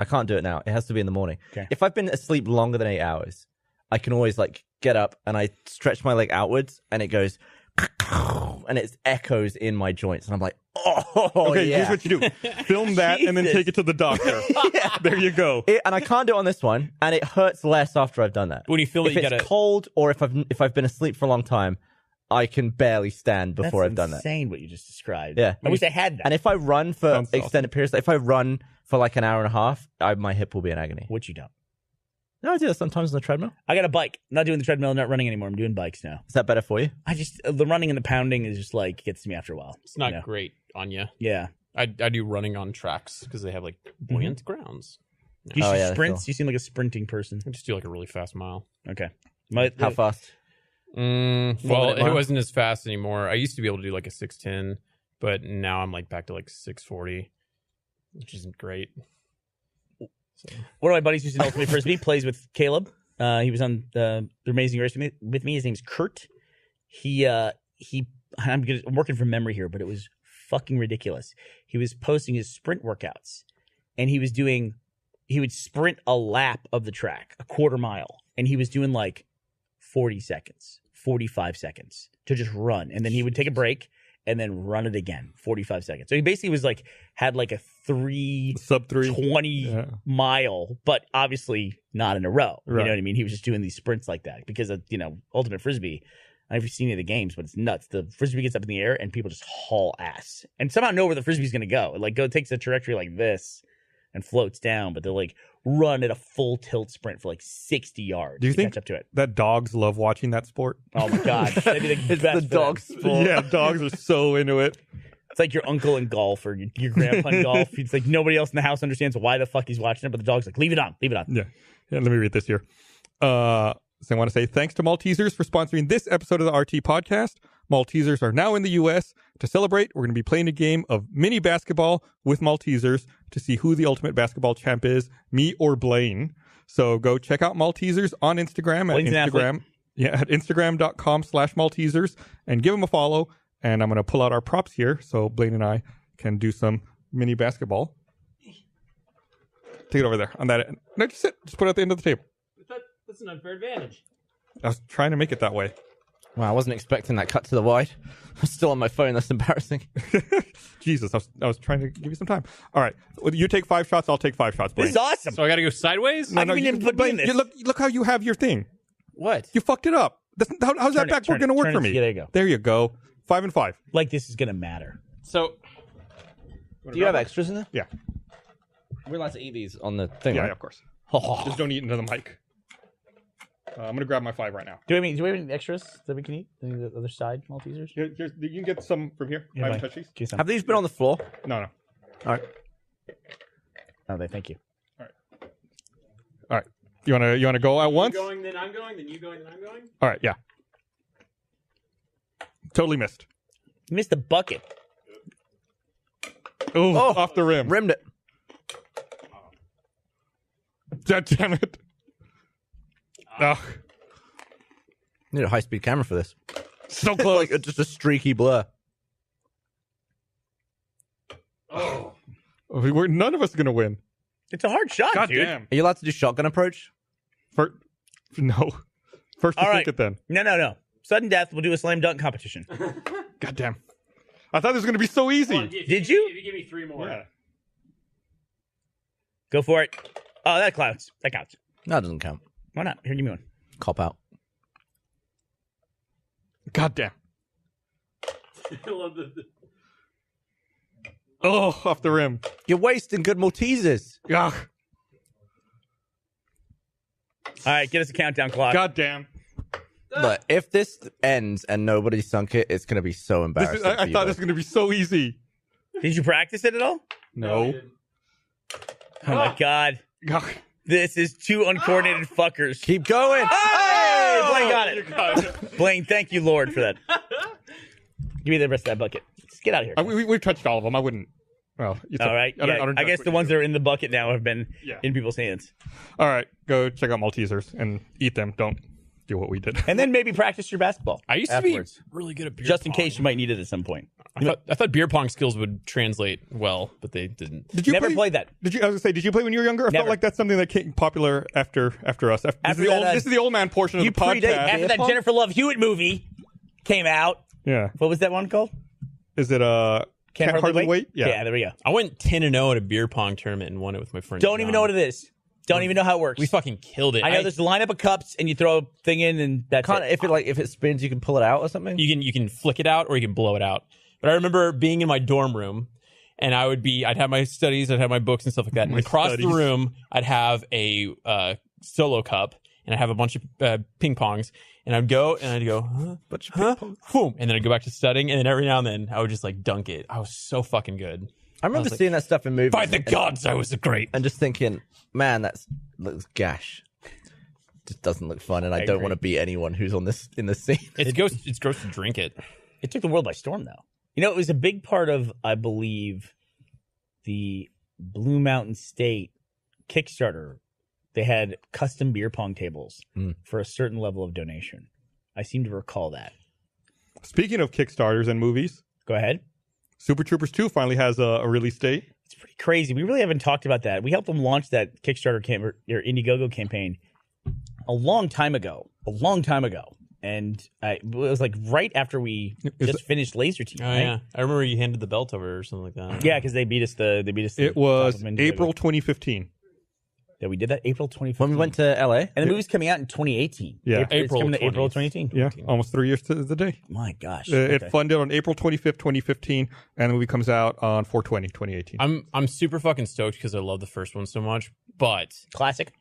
C: I can't do it now. It has to be in the morning.
B: Okay.
C: If I've been asleep longer than 8 hours, I can always like get up and I stretch my leg outwards and it goes and it echoes in my joints and I'm like, oh
A: Okay,
C: yeah.
A: here's what you do. Film that and then
B: Jesus.
A: take it to the doctor. There you go.
C: And I can't do it on this one, and it hurts less after I've done that.
D: when you feel
C: If
D: that you
C: it's
D: gotta,
C: cold or if I've been asleep for a long time, I can barely stand before
B: That's
C: I've done that.
B: insane what you just described.
C: Yeah.
B: I wish I had that.
C: And if I run for
A: Sounds awesome.
C: extended periods, if I run for like an hour and a half, my hip will be in agony.
B: Which you don't.
C: No, I do that sometimes on the treadmill.
B: I got a bike. I'm not doing the treadmill, not running anymore. I'm doing bikes now.
C: Is that better for you?
B: I just the running and the pounding is just like gets to me after a while.
D: it's not
B: you know?
D: great on you.
B: Yeah.
D: I do running on tracks because they have like buoyant grounds.
B: Do you
C: Oh,
B: should
C: yeah, that's
B: sprints?
C: cool.
B: You seem like a sprinting person.
D: I just do like a really fast mile.
B: Okay.
C: How fast?
D: Well,
C: minute
D: it
C: mile?
D: wasn't as fast anymore. I used to be able to do like a 6:10, but now I'm like back to like 6:40, which isn't great.
B: One of my buddies who's in Ultimate Frisbee plays with Caleb. He was on the Amazing Race with me. His name's Kurt. I'm working from memory here, but it was fucking ridiculous. He was posting his sprint workouts, and he would sprint a lap of the track, a quarter mile, and he was doing like 40 seconds, 45 seconds to just run. And then he would take a break and then run it again, 45 seconds. So he basically was like, had like a
A: sub 3
B: 20 mile, but obviously not in a row. You know what I mean? He was just doing these sprints like that because of, Ultimate Frisbee. I don't know if you've seen any of the games, but it's nuts. The Frisbee gets up in the air and people just haul ass and somehow know where the Frisbee's going to go. It takes a trajectory like this and floats down, but they'll like run at a full tilt sprint for like 60 yards.
A: Do you think
B: catch up to it?
A: That dogs love watching that sport?
B: Oh my God. That'd be the best
C: the dog sport.
A: Yeah, dogs are so into it.
B: It's like your uncle in golf or your grandpa in golf. It's like nobody else in the house understands why the fuck he's watching it, but the dog's like, leave it on.
A: Yeah, let me read this here. So I want to say thanks to Maltesers for sponsoring this episode of the RT podcast. Maltesers are now in the U.S. To celebrate, we're going to be playing a game of mini basketball with Maltesers to see who the ultimate basketball champ is, me or Blaine. So go check out Maltesers on Instagram at Instagram.com/Maltesers and give them a follow. And I'm going to pull out our props here so Blaine and I can do some mini basketball. Take it over there on that end. No, just sit. Just put it at the end of the table.
D: That's an unfair advantage.
A: I was trying to make it that way.
C: Wow, I wasn't expecting that cut to the wide. I'm still on my phone. That's embarrassing.
A: Jesus, I was trying to give you some time. All right, you take 5 shots. I'll take 5 shots. Blaine.
B: This is awesome.
D: So I got to go sideways?
A: No,
B: Blaine,
A: look how you have your thing.
B: What?
A: You fucked it up. How's that backboard going to work for me?
B: Yeah, there you go.
A: There you go. 5 and 5.
B: Like this is going to matter.
D: So,
C: Do you have extras in there?
A: Yeah.
C: We're allowed to eat these on the thing,
A: Yeah,
C: right?
A: of course. Just don't eat into the mic. I'm going to grab my 5 right now.
B: Do we have any extras that we can eat? The other side Maltesers?
A: You can get some from here. I haven't touched these.
C: Have these been on the floor?
A: No. All right.
B: Oh, thank you.
A: All right. You wanna go at once?
D: going, then I'm going, then you going, then I'm going?
A: All right. Yeah. Totally missed.
B: You missed the bucket.
A: Ooh, off the rim.
C: Rimmed it.
A: God damn it. Ugh.
C: Need a high-speed camera for this.
A: So close.
C: Like just a streaky blur.
A: None of us are going to win.
B: It's a hard shot,
A: God
B: dude.
A: damn.
C: Are you allowed to do shotgun approach?
A: No. First to
B: All
A: sink
B: right.
A: it then.
B: No. Sudden death. We'll do a slam dunk competition.
A: God damn. I thought this was going to be so easy.
B: Did you?
D: If you give me 3 more.
A: Yeah.
B: Go for it. Oh, that counts. That counts.
C: No, it doesn't count.
B: Why not? Here, give me one.
C: Cop out.
A: God damn. Oh, off the rim.
C: You're wasting good Maltesers.
A: Ugh.
B: All right, get us a countdown clock.
A: God damn.
C: Look, if this ends and nobody sunk it, it's going to be so embarrassing.
A: I thought this was going to be so easy.
B: Did you practice it at all?
A: No.
B: Oh, my God.
A: Ugh.
B: This is 2 uncoordinated fuckers.
C: Keep going.
B: Hey! Blaine got it. Blaine, thank you, Lord, for that. Give me the rest of that bucket. Just get out of here.
A: We've touched all of them. I wouldn't. Well,
B: All right. I guess the ones that are in the bucket now have been
A: Yeah.
B: in people's hands.
A: All right. Go check out Maltesers and eat them. Don't do what we did.
B: And then maybe practice your basketball.
D: I used
B: afterwards.
D: to be really good at beer
B: Just in
D: pong.
B: case you might need it at some point.
D: I thought beer pong skills would translate well, but they didn't.
A: Did you
B: Never
A: play?
B: played that.
A: I was gonna say, did you play when you were younger? I felt
B: Never.
A: like that's something that came popular after us. This is the old man portion of
C: You
A: the
C: predate
A: podcast.
B: After that
C: pong?
B: Jennifer Love Hewitt movie came out.
A: Yeah.
B: What was that one called?
A: Is it Can't Hardly Wait?
B: Yeah, there we go.
D: I went 10-0 at a beer pong tournament and won it with my friend.
B: Don't even know what it is. Don't even know how it works.
D: We fucking killed it.
B: I know there's a lineup of cups and you throw a thing in and that's
C: Can't,
B: it.
C: if it spins, you can pull it out or something?
D: You can flick it out or you can blow it out. But I remember being in my dorm room and I'd have my studies, I'd have my books and stuff like that. And across the room, I'd have a solo cup and I'd have a bunch of ping pongs. And I'd go, boom, and then I'd go back to studying. And then every now and then, I would just like dunk it. I was so fucking good.
C: I remember seeing that stuff in movies.
D: By the gods, I was great.
C: And just thinking, man, that looks gash. Just doesn't look fun, and I don't
B: agree.
C: want to be anyone who's on this in the scene.
D: It's gross to drink it.
B: It took the world by storm, though. You know, it was a big part of, I believe, the Blue Mountain State Kickstarter. They had custom beer pong tables for a certain level of donation. I seem to recall that.
A: Speaking of Kickstarters and movies,
B: Go ahead.
A: Super Troopers 2 finally has a release date.
B: It's pretty crazy. We really haven't talked about that. We helped them launch that Kickstarter or Indiegogo campaign a long time ago, and it was like right after we just finished Laser Team.
D: Oh
B: right?
D: yeah, I remember you handed the belt over or something like that.
B: Yeah, because they beat us.
A: It was April 2015.
B: Yeah, we did that April 2015.
C: When we went to LA,
B: and the movie's coming out in 2018.
A: Yeah.
B: It's coming to April 2018.
A: Yeah, almost 3 years to the day.
B: My gosh.
A: It funded on April 25th, 2015, and the movie comes out on 4/20, 2018.
D: I'm super fucking stoked because I love the first one so much. But
B: Classic.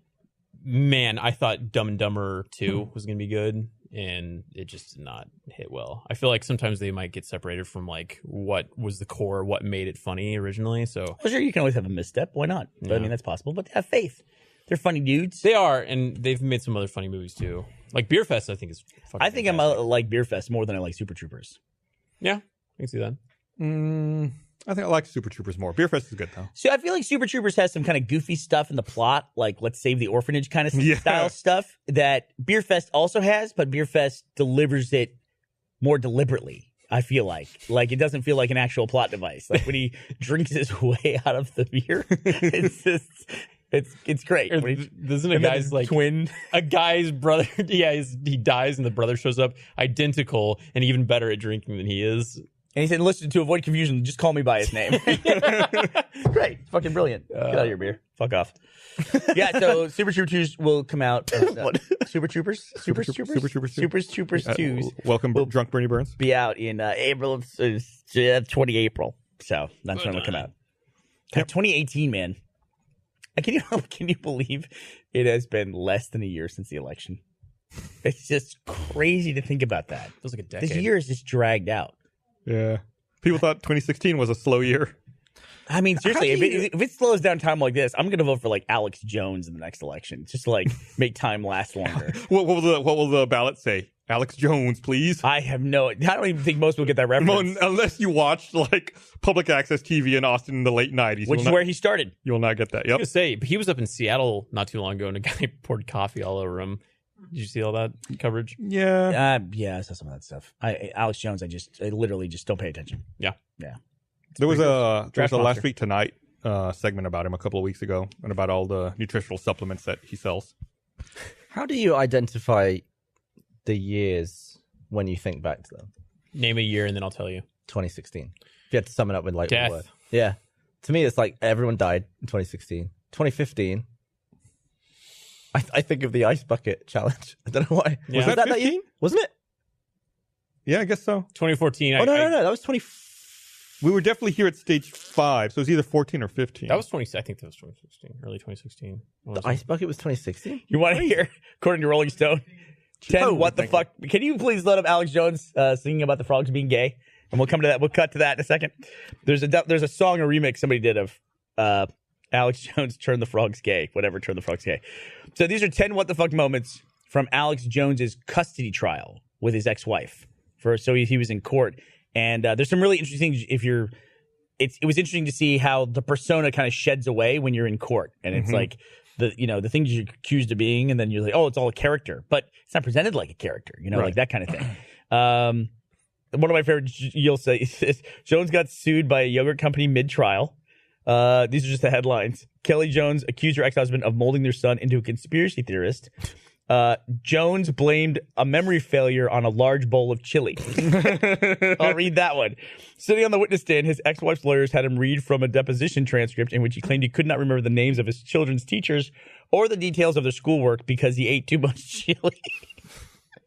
D: man, I thought Dumb and Dumber 2 was gonna be good, and it just did not hit well. I feel like sometimes they might get separated from like what was the core, what made it funny originally. So
B: Well, sure, you can always have a misstep. Why not? But, I mean, that's possible. But have faith. They're funny dudes.
D: they are, and they've made some other funny movies too. Like Beer Fest, I think is. Fucking
B: I think
D: fantastic.
B: I'm like Beer Fest more than I like Super Troopers.
D: Yeah, I can see that.
A: I think I like Super Troopers more. Beer Fest is good though.
B: So I feel like Super Troopers has some kind of goofy stuff in the plot, like Let's Save the Orphanage kind of
A: Yeah.
B: style stuff that Beer Fest also has, but Beer Fest delivers it more deliberately. I feel like it doesn't feel like an actual plot device. Like when he drinks his way out of the beer, it's just it's great. When he-
D: Doesn't a
B: and then
D: guy's
B: his
D: like
B: twin?
D: a guy's brother? Yeah, he dies, and the brother shows up identical and even better at drinking than he is.
B: And he said, "Listen, to avoid confusion, just call me by his name." Great, it's fucking brilliant. Get out of your beer. Fuck off. Yeah, so Super Troopers will come out. Super Troopers, Super Troopers,
A: Super Troopers 2.
B: Super Troopers 2s
A: Welcome, Drunk Bernie Burns.
B: be out in April, 20 April. So that's when it'll come out. God, 2018, man. Can you believe it has been less than a year since the election? It's just crazy to think about that.
D: Feels like a decade.
B: This year is just dragged out.
A: Yeah. People thought 2016 was a slow year.
B: I mean, seriously, if it slows down time like this, I'm going to vote for like Alex Jones in the next election, just to like make time last longer.
A: What will the ballot say? Alex Jones, please.
B: I don't even think most people get that reference,
A: Unless you watched like public access TV in Austin in the late 90s.
B: which is where he started.
A: You will not get that.
D: I
A: Yep.
D: was gonna say, but he was up in Seattle not too long ago, and a guy poured coffee all over him. Did you see all that coverage?
A: Yeah.
B: Yeah, I saw some of that stuff. Alex Jones, I literally just don't pay attention.
D: Yeah.
A: There was a
B: monster.
A: Last Week Tonight segment about him a couple of weeks ago and about all the nutritional supplements that he sells.
C: how do you identify the years when you think back to them?
D: Name a year, and then I'll tell you.
C: 2016. If you had to sum it up with like
D: Death.
C: one word. Yeah. To me, it's like everyone died in 2016. 2015. I think of the ice bucket challenge. I don't know why.
D: Yeah.
A: Was that
C: that
A: 15?
C: year? Wasn't it?
A: Yeah, I guess so.
D: 2014.
C: Oh, no. That was 20.
A: We were definitely here at stage 5, so it was either 14 or 15.
D: That was 20. I think that was 2016, early 2016. What was
C: The
D: it?
C: ice bucket was 2016?
B: You want to hear, according to Rolling Stone, 10 what the fuck? Can you please let up Alex Jones singing about the frogs being gay? And we'll come to that. We'll cut to that in a second. There's a song, a remix somebody did of Alex Jones, Turn the Frogs Gay. Whatever, Turn the Frogs Gay. So these are 10 what the fuck moments from Alex Jones's custody trial with his ex-wife. So he was in court. And there's some really interesting things it was interesting to see how the persona kind of sheds away when you're in court. And it's like the things you're accused of being, and then you're like, oh, it's all a character. But it's not presented like a character, like that kind of thing. One of my favorite you'll say is Jones got sued by a yogurt company mid-trial. These are just the headlines. Kelly Jones accused her ex-husband of molding their son into a conspiracy theorist. Jones blamed a memory failure on a large bowl of chili. I'll read that one. Sitting on the witness stand, his ex-wife's lawyers had him read from a deposition transcript in which he claimed he could not remember the names of his children's teachers or the details of their schoolwork because he ate too much chili.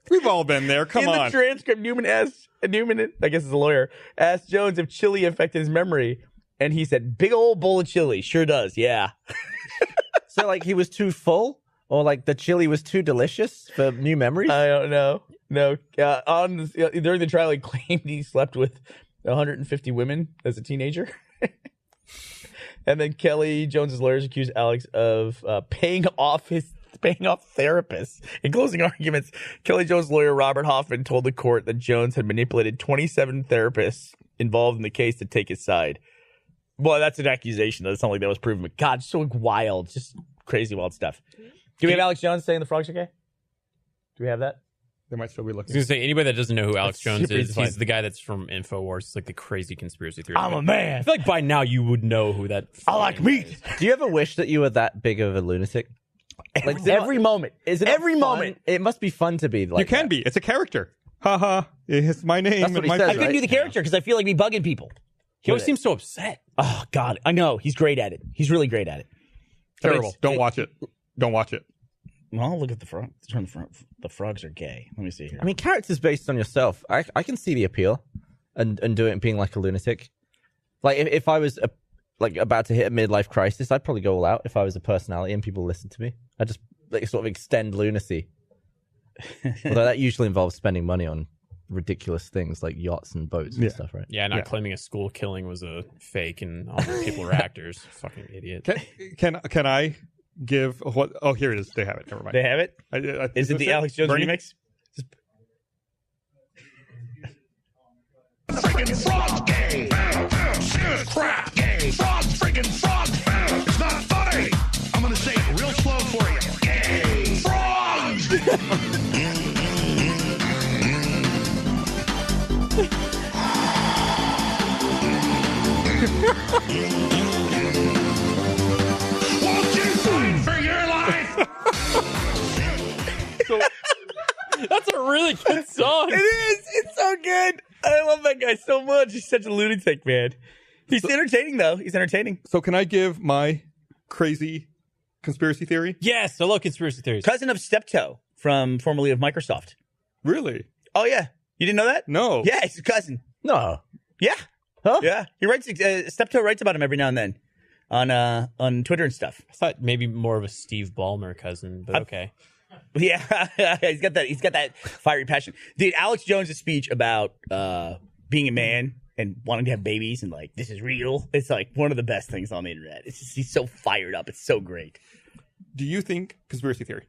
A: We've all been there. Come
B: in
A: on.
B: the transcript, Newman, I guess is a lawyer, asked Jones if chili affected his memory, and he said, "Big old bowl of chili, sure does, yeah."
C: So, like, he was too full? Or, like, the chili was too delicious for new memories?
B: I don't know. No, during the trial, he claimed he slept with 150 women as a teenager. And then Kelly Jones's lawyers accused Alex of paying off therapists. In closing arguments, Kelly Jones' lawyer Robert Hoffman told the court that Jones had manipulated 27 therapists involved in the case to take his side. Well, that's an accusation. That's not like that was proven. But God, so wild, just crazy wild stuff. Do we have Alex Jones saying the frogs okay? Do we have that?
A: They might still be
D: I was
A: looking.
D: going to say, anybody that doesn't know who Alex Jones
B: super
D: is,
B: fun.
D: he's the guy that's from InfoWars. It's like the crazy conspiracy theory.
B: I'm a man.
D: I feel like by now you would know who that
B: I like meat.
C: Do you ever wish that you were that big of a lunatic? Like
B: Every moment.
C: Is it
B: every
C: fun?
B: moment?
C: It must be fun to be like.
A: You can
C: that.
A: be. It's a character. Haha. It's my name.
C: That's what
A: and
C: he
A: my
C: says,
B: I couldn't
C: right?
B: do the character because I feel like me bugging people.
D: He always seems so upset.
B: Oh God, I know he's great at it. He's really great at it.
A: Terrible. Don't watch it. Don't watch it.
B: Well, look at the front. Turn the front. The frogs are gay. Let me see here.
C: I mean, characters based on yourself. I can see the appeal, and do it and being like a lunatic. Like if I was like about to hit a midlife crisis, I'd probably go all out. If I was a personality and people listen to me, I'd just like sort of extend lunacy. Although that usually involves spending money on ridiculous things like yachts and boats and stuff, right?
D: Yeah, not claiming a school killing was a fake and all the people were actors. Fucking idiot.
A: Can I give what? Oh, here it is. They have it. Never mind.
B: They have it. Is it the Alex Jones
A: Bernie?
B: remix?
G: Friggin' frog gay. Serious crap gay. Frog friggin' frog. It's not funny. I'm gonna say it real slow for you. Gay. Frogs. Won't you fight for your life?
D: That's a really good song.
B: It is. It's so good. I love that guy so much. He's such a lunatic, man. He's entertaining, though. He's entertaining.
A: So can I give my crazy conspiracy theory?
D: Yes, I love conspiracy theories.
B: Cousin of Steptoe from formerly of Microsoft.
A: Really?
B: Oh yeah, you didn't know that?
A: No.
B: Yeah, he's a cousin.
C: No.
B: Yeah,
C: Huh?
B: yeah. He writes. Steptoe writes about him every now and then on Twitter and stuff.
D: I thought maybe more of a Steve Ballmer cousin, but okay.
B: Yeah, he's got that fiery passion, dude. Alex Jones' speech about being a man and wanting to have babies and like this is real. It's like one of the best things on the internet. It's just, he's so fired up. It's so great.
A: Do you think, conspiracy theory,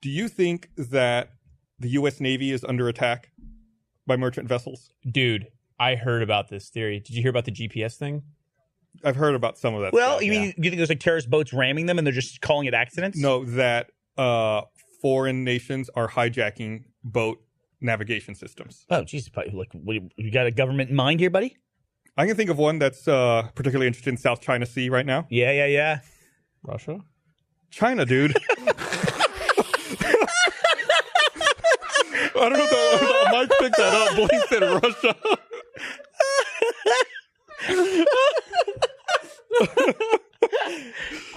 A: do you think that the U.S. Navy is under attack by merchant vessels?
D: Dude, I heard about this theory. Did you hear about the GPS thing?
A: I've heard about some of that
B: Well,
A: stuff.
B: you mean you think there's like terrorist boats ramming them and they're just calling it accidents?
A: No, that foreign nations are hijacking boat navigation systems.
B: Oh, Jesus, like you got a government in mind here, buddy?
A: I can think of one that's particularly interested in South China Sea right now.
B: Yeah.
D: Russia?
A: China, dude. I don't know if the mic picked that up. Blake said Russia.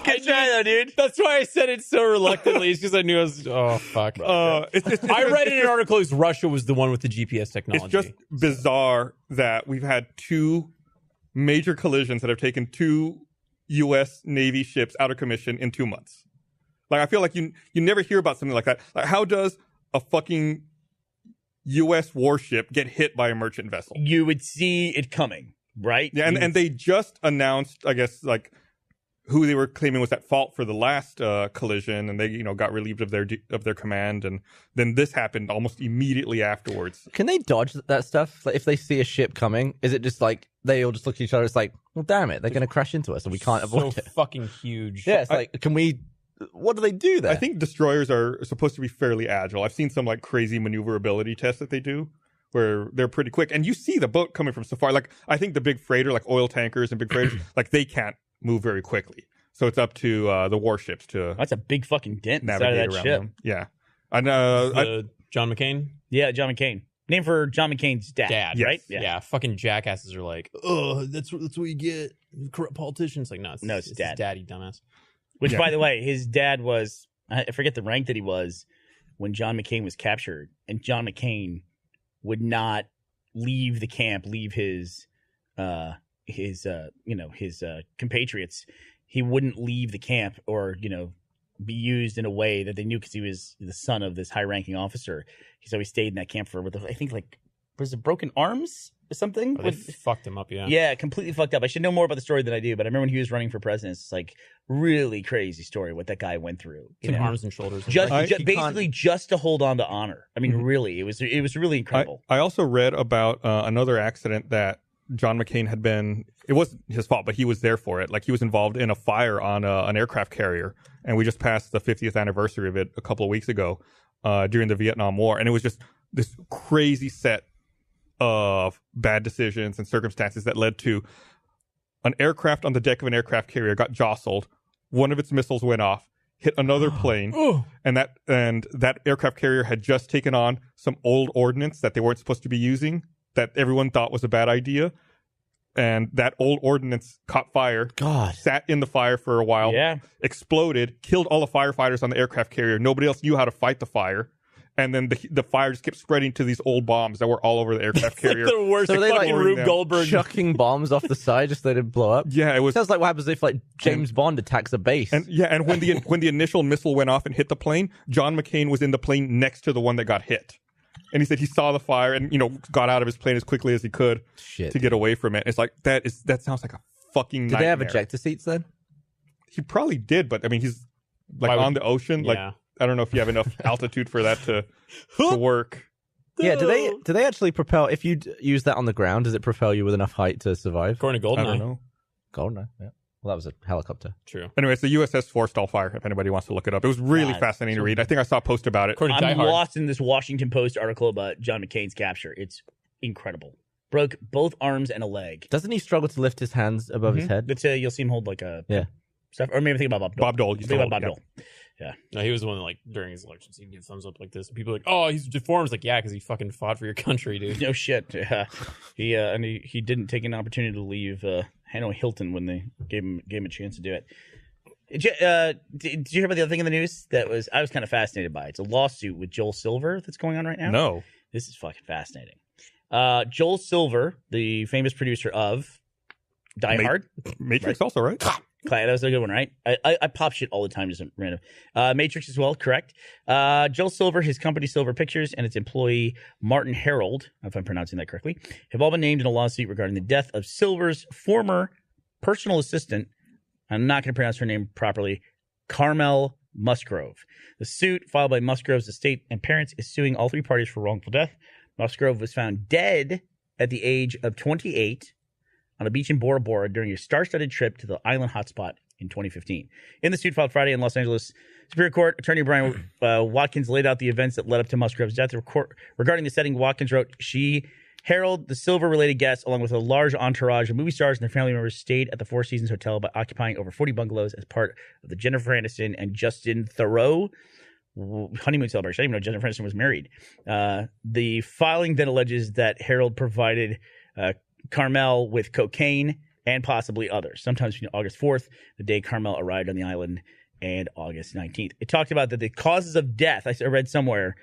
B: Good try though, dude.
D: That's why I said it so reluctantly. It's because I knew I was. Oh fuck! I read in an article that Russia was the one with the GPS technology.
A: It's just bizarre that we've had two major collisions that have taken two U.S. Navy ships out of commission in 2 months. Like, I feel like you never hear about something like that. Like, how does a fucking U.S. warship get hit by a merchant vessel?
B: You would see it coming, right?
A: Yeah, and they just announced, I guess, like, who they were claiming was at fault for the last collision, and they, got relieved of their command, and then this happened almost immediately afterwards.
C: Can they dodge that stuff? Like if they see a ship coming, is it just like they all just look at each other? It's like, well, damn it, they're going to crash into us, and we can't avoid
D: so
C: it.
D: fucking huge.
C: Yeah, it's like, can we? What do they do there?
A: I think destroyers are supposed to be fairly agile. I've seen some like crazy maneuverability tests that they do where they're pretty quick, and you see the boat coming from so far. Like, I think the big freighter, like oil tankers and big freighters, like they can't move very quickly. So it's up to the warships to
B: That's a big fucking dent inside
A: navigate
B: of that
A: around
B: ship.
A: them. Yeah. And
D: John McCain
B: Yeah, John McCain. Named for John McCain's dad,
A: Yes.
B: right?
D: Yeah. Fucking jackasses are like, oh, that's what you get. Corrupt politicians. Like, no, it's
B: his
D: his
B: dad.
D: daddy, dumbass.
B: Which,
A: Yeah.
B: by the way, his dad was, I forget the rank that he was when John McCain was captured. And John McCain would not leave the camp, leave his compatriots. He wouldn't leave the camp or, be used in a way that they knew because he was the son of this high-ranking officer. So he stayed in that camp for, I think, like, was it broken arms or something?
D: Oh, they fucked him up, yeah.
B: Yeah, completely fucked up. I should know more about the story than I do, but I remember when he was running for president, it's like really crazy story what that guy went through.
D: It's like arms and shoulders.
B: Basically just to hold on to honor. I mean, really, it was really incredible.
A: I also read about another accident that John McCain had been. It wasn't his fault, but he was there for it. Like, he was involved in a fire on an aircraft carrier, and we just passed the 50th anniversary of it a couple of weeks ago during the Vietnam War, and it was just this crazy set of bad decisions and circumstances that led to an aircraft on the deck of an aircraft carrier got jostled. One of its missiles went off, hit another plane, and that aircraft carrier had just taken on some old ordnance that they weren't supposed to be using, that everyone thought was a bad idea. And that old ordnance caught fire, sat in the fire for a while, exploded, killed all the firefighters on the aircraft carrier. Nobody else knew how to fight the fire. And then the fire just kept spreading to these old bombs that were all over the aircraft carrier.
D: Like the worst.
C: So they like
D: Rube Goldberg
C: chucking bombs off the side just so they didn't blow up.
A: Yeah, it was.
C: Sounds like what happens if like James Bond attacks a base.
A: And when the initial missile went off and hit the plane, John McCain was in the plane next to the one that got hit. And he said he saw the fire and, got out of his plane as quickly as he could to get away from it. It's like, that sounds like a fucking nightmare.
C: Did they have ejector seats then?
A: He probably did, but I mean, he's like on the ocean. Like, I don't know if you have enough altitude for that to work.
C: Yeah, do they actually propel, if you use that on the ground, does it propel you with enough height to survive?
D: According to
A: I don't
D: GoldenEye.
A: know.
C: GoldenEye, yeah. Well, that was a helicopter.
D: True.
A: Anyway, it's the USS Forstall Fire, if anybody wants to look it up. It was really fascinating to read. I think I saw a post about it.
D: According to Die
B: I'm
D: Hard.
B: lost in this Washington Post article about John McCain's capture. It's incredible. Broke both arms and a leg.
C: Doesn't he struggle to lift his hands above his head?
B: But you'll see him hold like a stuff, or maybe think about
A: Bob Dole.
B: Think about Bob Dole. Yeah.
D: No, he was the one that, like, during his elections, he'd give thumbs up like this. And people are like, oh, he's deformed. It's like, yeah, because he fucking fought for your country, dude.
B: No shit. Yeah. He didn't take an opportunity to leave Hanoi Hilton when they gave him a chance to do it. Did you hear about the other thing in the news I was kind of fascinated by? It's a lawsuit with Joel Silver that's going on right now.
A: No.
B: This is fucking fascinating. Joel Silver, the famous producer of Die Hard.
A: Matrix also, right?
B: That was a good one, right? I pop shit all the time, just random. Matrix as well, correct. Joel Silver, his company Silver Pictures, and its employee Martin Harold, if I'm pronouncing that correctly, have all been named in a lawsuit regarding the death of Silver's former personal assistant. I'm not going to pronounce her name properly. Carmel Musgrove. The suit filed by Musgrove's estate and parents is suing all three parties for wrongful death. Musgrove was found dead at the age of 28 on a beach in Bora Bora during a star-studded trip to the island hotspot in 2015. In the suit filed Friday in Los Angeles Superior Court, Attorney Brian Watkins laid out the events that led up to Musgrove's death. Regarding the setting, Watkins wrote, Harold, the Silver-related guests, along with a large entourage of movie stars and their family members, stayed at the Four Seasons Hotel by occupying over 40 bungalows as part of the Jennifer Aniston and Justin Theroux honeymoon celebration. I didn't even know Jennifer Aniston was married. The filing then alleges that Harold provided Carmel with cocaine and possibly others, sometimes between August 4th, the day Carmel arrived on the island, and August 19th. It talked about that the causes of death, I read somewhere,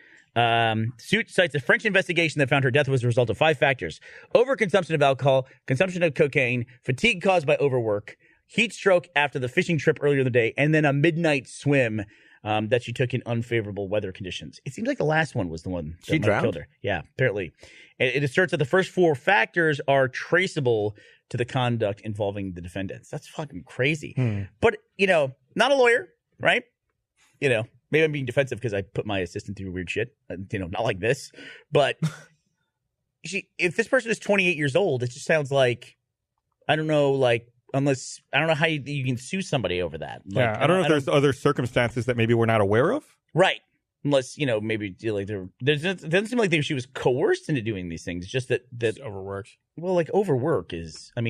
B: suit cites a French investigation that found her death was a result of 5 factors: overconsumption of alcohol, consumption of cocaine, fatigue caused by overwork, heat stroke after the fishing trip earlier in the day, and then a midnight swim that she took in unfavorable weather conditions. It seems like the last one was the one that
C: she drowned.
B: Killed her. Yeah, apparently. It asserts that the first 4 factors are traceable to the conduct involving the defendants. That's fucking crazy. But, not a lawyer, right? Maybe I'm being defensive because I put my assistant through weird shit, not like this. But if this person is 28 years old, it just sounds like, I don't know, unless, I don't know how you can sue somebody over that.
A: I don't know if there's other circumstances that maybe we're not aware of.
B: Right. Unless, maybe like it doesn't seem like she was coerced into doing these things. It's just that
D: It's overworked.
B: Well, like overwork is, a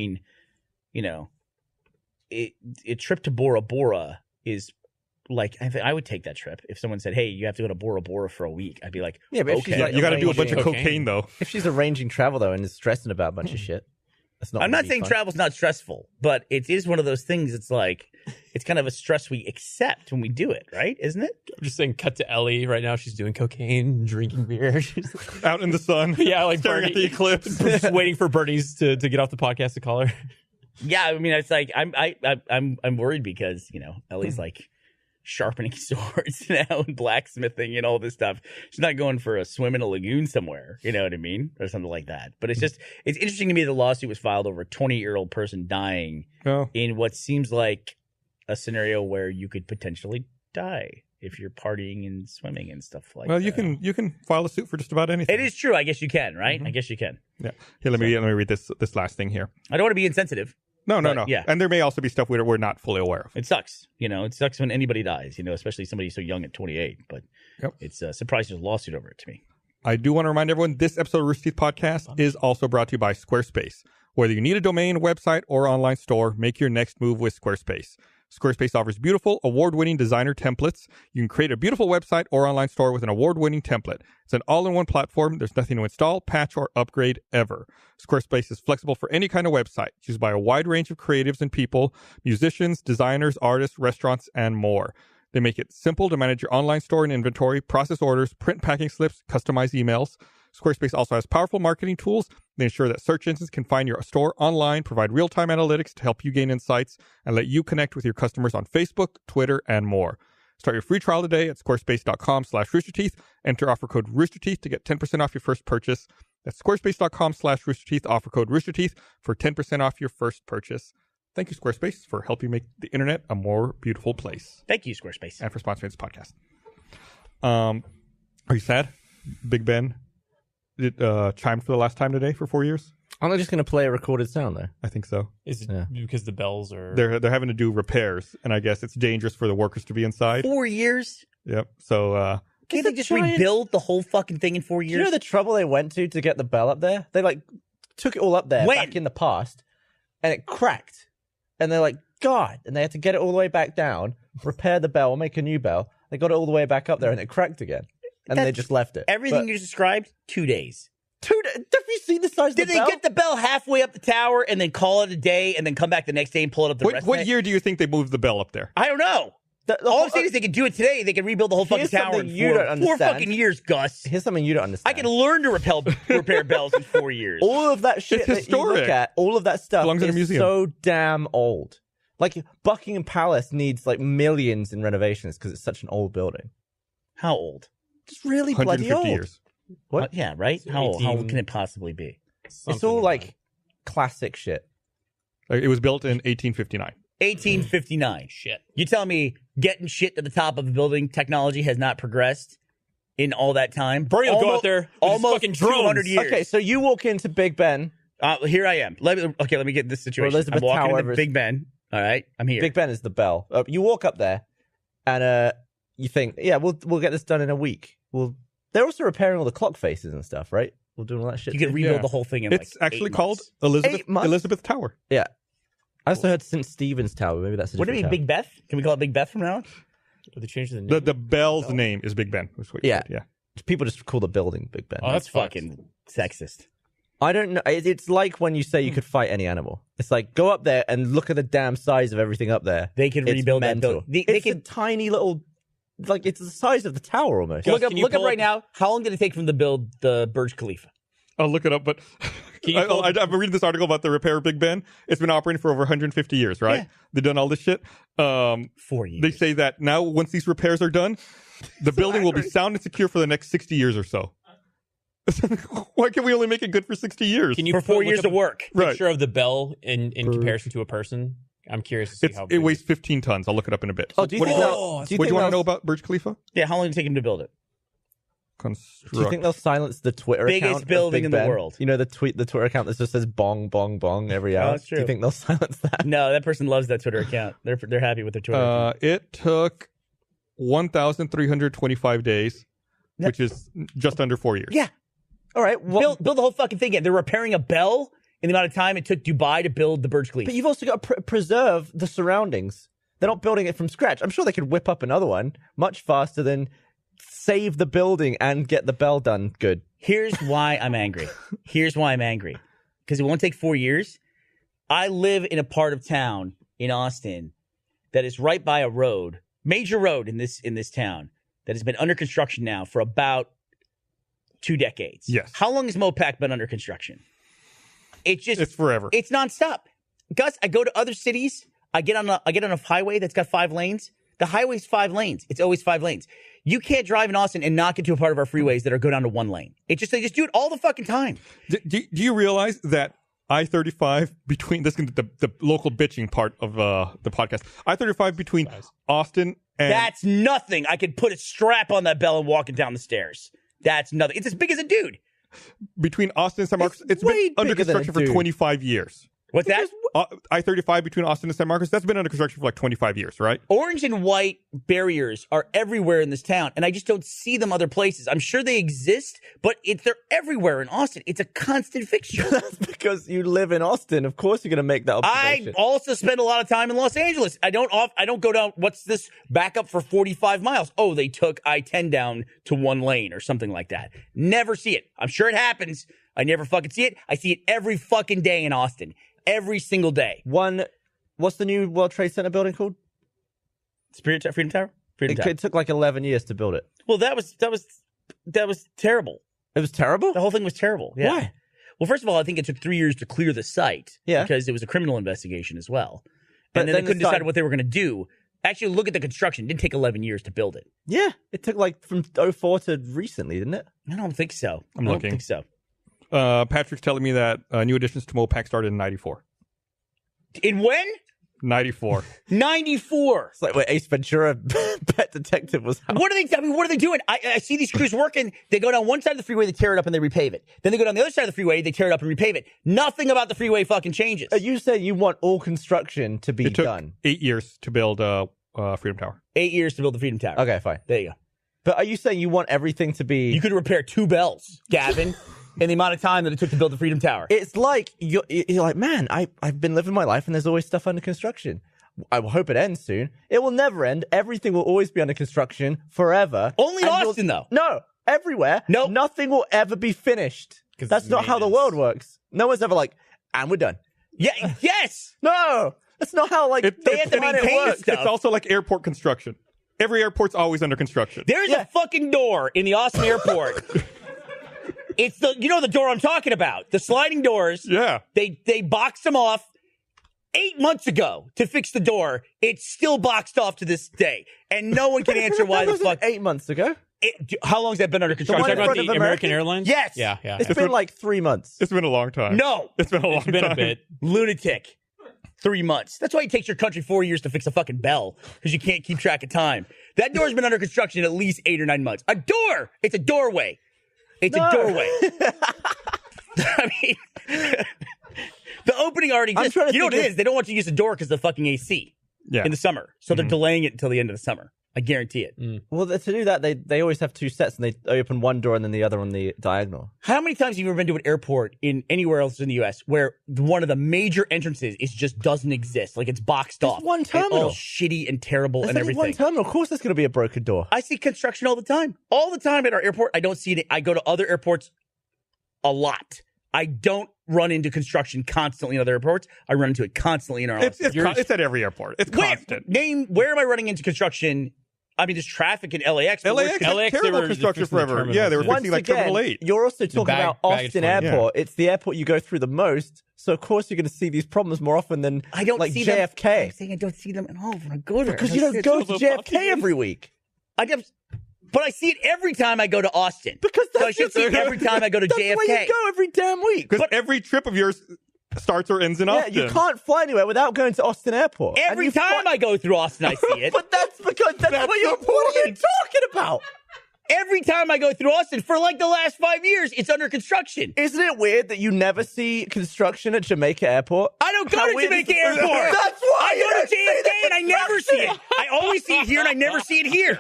B: trip to Bora Bora is like, I would take that trip. If someone said, hey, you have to go to Bora Bora for a week, I'd be like,
C: yeah, but
B: okay.
A: You got to do a bunch of cocaine, though.
C: If she's arranging travel, though, and is stressing about a bunch of shit, that's not.
B: I'm not saying travel's not stressful, but it is one of those things. It's like, it's kind of a stress we accept when we do it, right? Isn't it?
D: I'm just saying, cut to Ellie right now. She's doing cocaine, drinking beer. She's
A: out in the sun.
D: Yeah, like
A: staring at the eclipse.
D: Just waiting for Bernie's to get off the podcast to call her.
B: Yeah, I mean, it's like I'm worried because Ellie's like sharpening swords now and blacksmithing and all this stuff. She's not going for a swim in a lagoon somewhere, you know what I mean, or something like that. But it's interesting to me the lawsuit was filed over a 20-year-old person dying in what seems like a scenario where you could potentially die if you're partying and swimming and stuff like that.
A: Well, you can file a suit for just about anything.
B: It is true. I guess you can, right? I guess you can.
A: Yeah. Here, let me read this last thing here.
B: I don't want to be insensitive.
A: No.
B: Yeah.
A: And there may also be stuff we're not fully aware of.
B: It sucks. It sucks when anybody dies, especially somebody so young at 28. But it's surprising there's a lawsuit over it to me.
A: I do want to remind everyone this episode of Rooster Teeth Podcast is also brought to you by Squarespace. Whether you need a domain, website, or online store, make your next move with Squarespace. Squarespace offers beautiful, award-winning designer templates. You can create a beautiful website or online store with an award-winning template. It's an all-in-one platform. There's nothing to install, patch, or upgrade ever. Squarespace is flexible for any kind of website. It's used by a wide range of creatives and people, musicians, designers, artists, restaurants, and more. They make it simple to manage your online store and inventory, process orders, print packing slips, customize emails. Squarespace also has powerful marketing tools. They ensure that search engines can find your store online, provide real-time analytics to help you gain insights, and let you connect with your customers on Facebook, Twitter, and more. Start your free trial today at squarespace.com/roosterteeth. Enter offer code roosterteeth to get 10% off your first purchase. That's squarespace.com/roosterteeth. Offer code roosterteeth for 10% off your first purchase. Thank you, Squarespace, for helping make the internet a more beautiful place.
B: Thank you, Squarespace.
A: And for sponsoring this podcast. Are you sad? Big Ben chimed for the last time today for 4 years?
C: Aren't they just going to play a recorded sound, though?
A: I think so.
D: Is it because the bells are...
A: They're having to do repairs, and I guess it's dangerous for the workers to be inside.
B: 4 years?
A: Yep. So,
B: Can't they just rebuild the whole fucking thing in 4 years?
C: Do you know the trouble they went to get the bell up there? They, took it all up there back in the past, and it cracked. And they're like, God. And they had to get it all the way back down, repair the bell, make a new bell. They got it all the way back up there, and it cracked again. And they just left it.
B: Everything you described, 2 days.
C: Have you seen the size of the bell?
B: Did they get the bell halfway up the tower and then call it a day and then come back the next day and pull it up the rest of
A: What year do you think they moved the bell up there?
B: I don't know. All I'm saying is they could do it today. They could rebuild the whole fucking tower in 4 fucking years, Gus.
C: Here's something you don't understand.
B: I can learn to repair bells in 4 years.
C: All of that shit that you look at, all of that stuff
A: belongs in a museum.
C: So damn old. Like, Buckingham Palace needs, millions in renovations because it's such an old building.
B: How old?
C: Just really bloody old.
A: 150 years.
C: What?
B: Yeah, right? How old can it possibly be?
C: It's all, classic shit.
A: It was built in 1859.
B: 1859.
D: Shit.
B: You tell me getting shit to the top of a building technology has not progressed in all that time?
D: Bernie will go out there with his
B: almost
D: fucking drones.
B: 200 years.
C: Okay, so you walk into Big Ben.
B: Here I am. Let me get this situation.
C: Elizabeth
B: I'm walking
C: Tower
B: into Big Ben. All right, I'm here.
C: Big Ben is the bell. You walk up there, and you think, yeah, we'll get this done in a week. They're also repairing all the clock faces and stuff, right? We're doing all that shit.
B: You can rebuild the whole thing in
A: It's actually
B: 8
A: called
B: months.
A: Elizabeth Tower.
C: Yeah. I also heard St. Stephen's Tower. Maybe that's a
B: What do you
C: different
B: mean, Big Beth? Can we call it Big Beth from now on?
D: Are they changing the name?
A: The bell's name is Big Ben. That's what you
C: Yeah.
A: said, yeah.
C: tower. People just call the building Big Ben.
D: Oh, that's
B: Fucking sexist.
C: I don't know. It's like when you say you could fight any animal. It's like, go up there and look at the damn size of everything up there.
B: They can
C: It's
B: rebuild that
C: mental.
B: building.
C: It's a tiny little, it's the size of the tower almost.
D: Gus,
B: Look up right now. How long did it take for them to build the Burj Khalifa?
A: I'll look it up, but I've been reading this article about the repair of Big Ben. It's been operating for over 150 years, right?
B: Yeah.
A: They've done all this shit.
B: 4 years.
A: They say that now, once these repairs are done, the building will be sound and secure for the next 60 years or so. Why can we only make it good for 60 years?
D: Can you
B: For 4
D: look
B: years
D: up
B: of work.
D: a picture of the bell in comparison to a person? I'm curious to see how
A: It
D: big
A: weighs 15 tons. I'll look it up in a bit.
C: Oh, do you
A: what
C: think
A: do
C: they'll- do you
A: what do
C: think
A: you want to
C: they'll-
A: know about Burj Khalifa?
B: Yeah, how long did it take him to build it?
C: Do you think they'll silence the Twitter
B: Biggest
C: account? of
B: building
C: Big
B: in the
C: Ben?
B: world.
C: You know the Twitter account that just says bong, bong, bong every hour?
B: that's
C: Do you
B: true.
C: think they'll silence that?
B: No, that person loves that Twitter account. They're happy with their Twitter account.
A: It took 1,325 days, which is just under 4 years.
B: Yeah.
C: All right. Well,
B: Build the whole fucking thing again. They're repairing a bell in the amount of time it took Dubai to build the Burj Khalifa.
C: but you've also got to preserve the surroundings. They're not building it from scratch. I'm sure they could whip up another one much faster than save the building and get the bell done good.
B: Here's why I'm angry. Because it won't take 4 years. I live in a part of town in Austin that is right by a road, major road in this town, that has been under construction now for about 2 decades.
A: Yes.
B: How long has Mopac been under construction?
A: It's forever.
B: It's nonstop. Gus, I go to other cities. I get on a highway that's got 5 lanes. The highway's 5 lanes. It's always 5 lanes. You can't drive in Austin and not get to a part of our freeways that are go down to 1 lane. They just do it all the fucking time.
A: Do you realize that I-35 between this is the local bitching part of the podcast? I-35 between Austin and
B: That's nothing. I could put a strap on that bell and walk it down the stairs. That's nothing. It's as big as a dude.
A: between Austin and San Marcos, it's
C: way
A: been under
C: bigger than a
A: construction for
C: dude.
A: 25 years.
B: What's that?
A: I-35 between Austin and San Marcos, that's been under construction for like 25 years, right?
B: Orange and white barriers are everywhere in this town, and I just don't see them other places. I'm sure they exist, but they're everywhere in Austin. It's a constant fixture.
C: That's because you live in Austin. Of course, you're going to make that observation.
B: I also spend a lot of time in Los Angeles. I don't go down. What's this? Back up for 45 miles. Oh, they took I-10 down to one lane or something like that. Never see it. I'm sure it happens. I never fucking see it. I see it every fucking day in Austin. Every single day.
C: What's the new World Trade Center building called?
B: Freedom Tower? Freedom Tower.
C: It took like 11 years to build it.
B: Well, that was terrible.
C: It was terrible?
B: The whole thing was terrible. Yeah.
C: Why?
B: Well, first of all, I think it took 3 years to clear the site.
C: Yeah.
B: Because it was a criminal investigation as well.
C: But
B: And then they couldn't decide what they were going to do. Actually, look at the construction. It didn't take 11 years to build it.
C: Yeah. It took like from 04 to recently, didn't it?
B: I don't think so.
A: I'm
B: I
A: looking.
B: don't think so.
A: Patrick's telling me that new additions to Mopac started in 94.
B: In when?
A: 94.
B: 94.
C: It's like when Ace Ventura Pet Detective was out.
B: What are they doing? I see these crews working. They go down one side of the freeway, they tear it up and they repave it. Then they go down the other side of the freeway, they tear it up and repave it. Nothing about the freeway fucking changes.
C: You say you want all construction to be
A: It took
C: done.
A: 8 years to build Freedom Tower.
B: 8 years to build the Freedom Tower.
C: Okay, fine.
B: There you go.
C: But are you saying you want everything to be...
B: You could repair 2 bells, Gavin, in the amount of time that it took to build the Freedom Tower.
C: It's like, you're like, man, I've been living my life and there's always stuff under construction. I hope it ends soon. It will never end. Everything will always be under construction forever.
B: Only
C: And
B: Austin, though.
C: No, everywhere.
B: Nope.
C: Nothing will ever be finished.
D: 'Cause
C: That's
D: it's
C: not how the
D: maintenance.
C: world works. No one's ever like, and we're done.
B: Yeah, yes.
C: No, that's not how like
A: They
C: the
B: have to
C: planet
B: maintain
C: works.
B: stuff.
A: It's also like airport construction. Every airport's always under construction.
B: There's
C: Yeah.
B: a fucking door in the Austin airport. It's the door I'm talking about. The sliding doors.
A: Yeah.
B: They boxed them off 8 months ago to fix the door. It's still boxed off to this day. And no one can answer why
C: That
B: the
C: wasn't
B: fuck.
C: 8 months ago.
B: How long has that been under
C: one
B: construction?
D: Talking
C: in
D: about
C: front
D: the
C: of
D: American
C: American?
D: Airlines?
B: Yes.
D: Yeah.
C: It's been like 3 months.
A: It's been a long time.
B: No.
A: It's been a long
D: It's been
A: time.
D: a bit.
B: Lunatic. 3 months. That's why it takes your country 4 years to fix a fucking bell, because you can't keep track of time. That door's been under construction at least 8 or 9 months. A door! It's a doorway. It's a doorway. I mean, the opening already exists.
C: trying to
B: You know what
C: think
B: it is? They don't want you to use the door because of the fucking AC
A: Yeah.
B: in the summer. So they're delaying it until the end of the summer. I guarantee it.
C: Well, to do that, they always have 2 sets and they open one door and then the other on the diagonal.
B: How many times have you ever been to an airport in anywhere else in the U.S. where one of the major entrances just doesn't exist? Like it's boxed off.
C: one
B: And
C: terminal.
B: all shitty and terrible
C: There's
B: and
C: only
B: everything.
C: one terminal. Of course, there's going to be a broken door.
B: I see construction all the time. All the time at our airport. I don't see it. I go to other airports a lot. I don't run into construction constantly in other airports. I run into it constantly in our
A: It's
B: office.
A: it's at every airport. It's constant.
B: Where am I running into construction? I mean, there's traffic in LAX. but
A: LAX
B: where's-
A: had
D: they
A: terrible
D: were
A: construction
D: fixing the
A: forever.
D: terminals,
A: Yeah, they were
D: yeah.
A: fixing like Terminal 8.
C: You're also talking
D: baggage
C: about Austin
D: claim.
C: Airport. It's the airport you go through the most. So, of course, you're going to see these problems more often than
B: I don't
C: like
B: see them.
C: JFK.
B: I'm saying I don't see them at all when I go there.
C: Because you don't go to JFK every week.
B: But I see it every time I go to Austin.
C: Because
B: so I
C: that's
B: should see it every time I go to
C: that's
B: JFK.
C: where you go every damn week.
A: Because every trip of yours starts or ends in
C: Yeah,
A: Austin.
C: you can't fly anywhere without going to Austin Airport. And
B: Every
C: you
B: time
C: fly-
B: I go through Austin, I see it.
C: But that's because that's what you're. What are you talking about?
B: Every time I go through Austin for like the last 5 years, it's under construction.
C: Isn't it weird that you never see construction at Jamaica Airport?
B: I don't go
C: How
B: to
C: weird is
B: Jamaica
C: it?
B: Airport.
C: That's why
B: I
C: you
B: go
C: don't
B: to
C: see
B: JFK
C: the
B: and I never see it. I always see it here and I never see it here.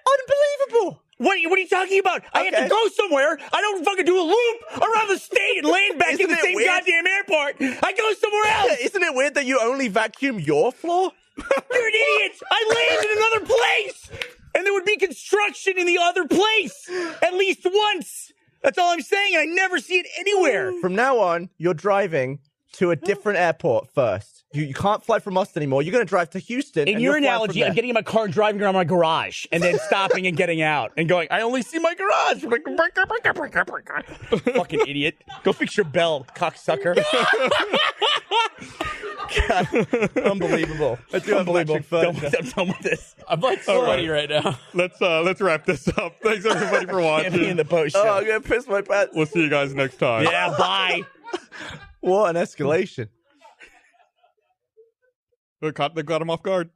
C: Unbelievable.
B: What are you talking about? I have
C: Okay.
B: to go somewhere. I don't fucking do a loop around the state and land back in
C: Isn't
B: the
C: it
B: same
C: weird?
B: goddamn airport. I go somewhere else.
C: Yeah, isn't it weird that you only vacuum your floor?
B: You're an idiot. I land in another place. And there would be construction in the other place at least once. That's all I'm saying. I never see it anywhere.
C: From now on, you're driving to a different airport first. You can't fly from Austin anymore. You're going to drive to Houston.
B: In
C: and
B: your
C: you'll fly
B: analogy,
C: from there.
B: I'm getting in my car and driving around my garage and then stopping and getting out and going, I only see my garage. Fucking idiot. Go fix your bell, cocksucker. God, unbelievable.
C: I do have electric furniture.
B: I'm done with this.
D: I'm like sweaty right now.
A: Let's wrap this up. Thanks everybody for
B: Get me in
A: watching.
B: the post
C: Oh,
B: show.
C: I'm going to piss my pants.
A: We'll see you guys next time.
B: Yeah, bye.
C: What an escalation.
A: They got him off guard.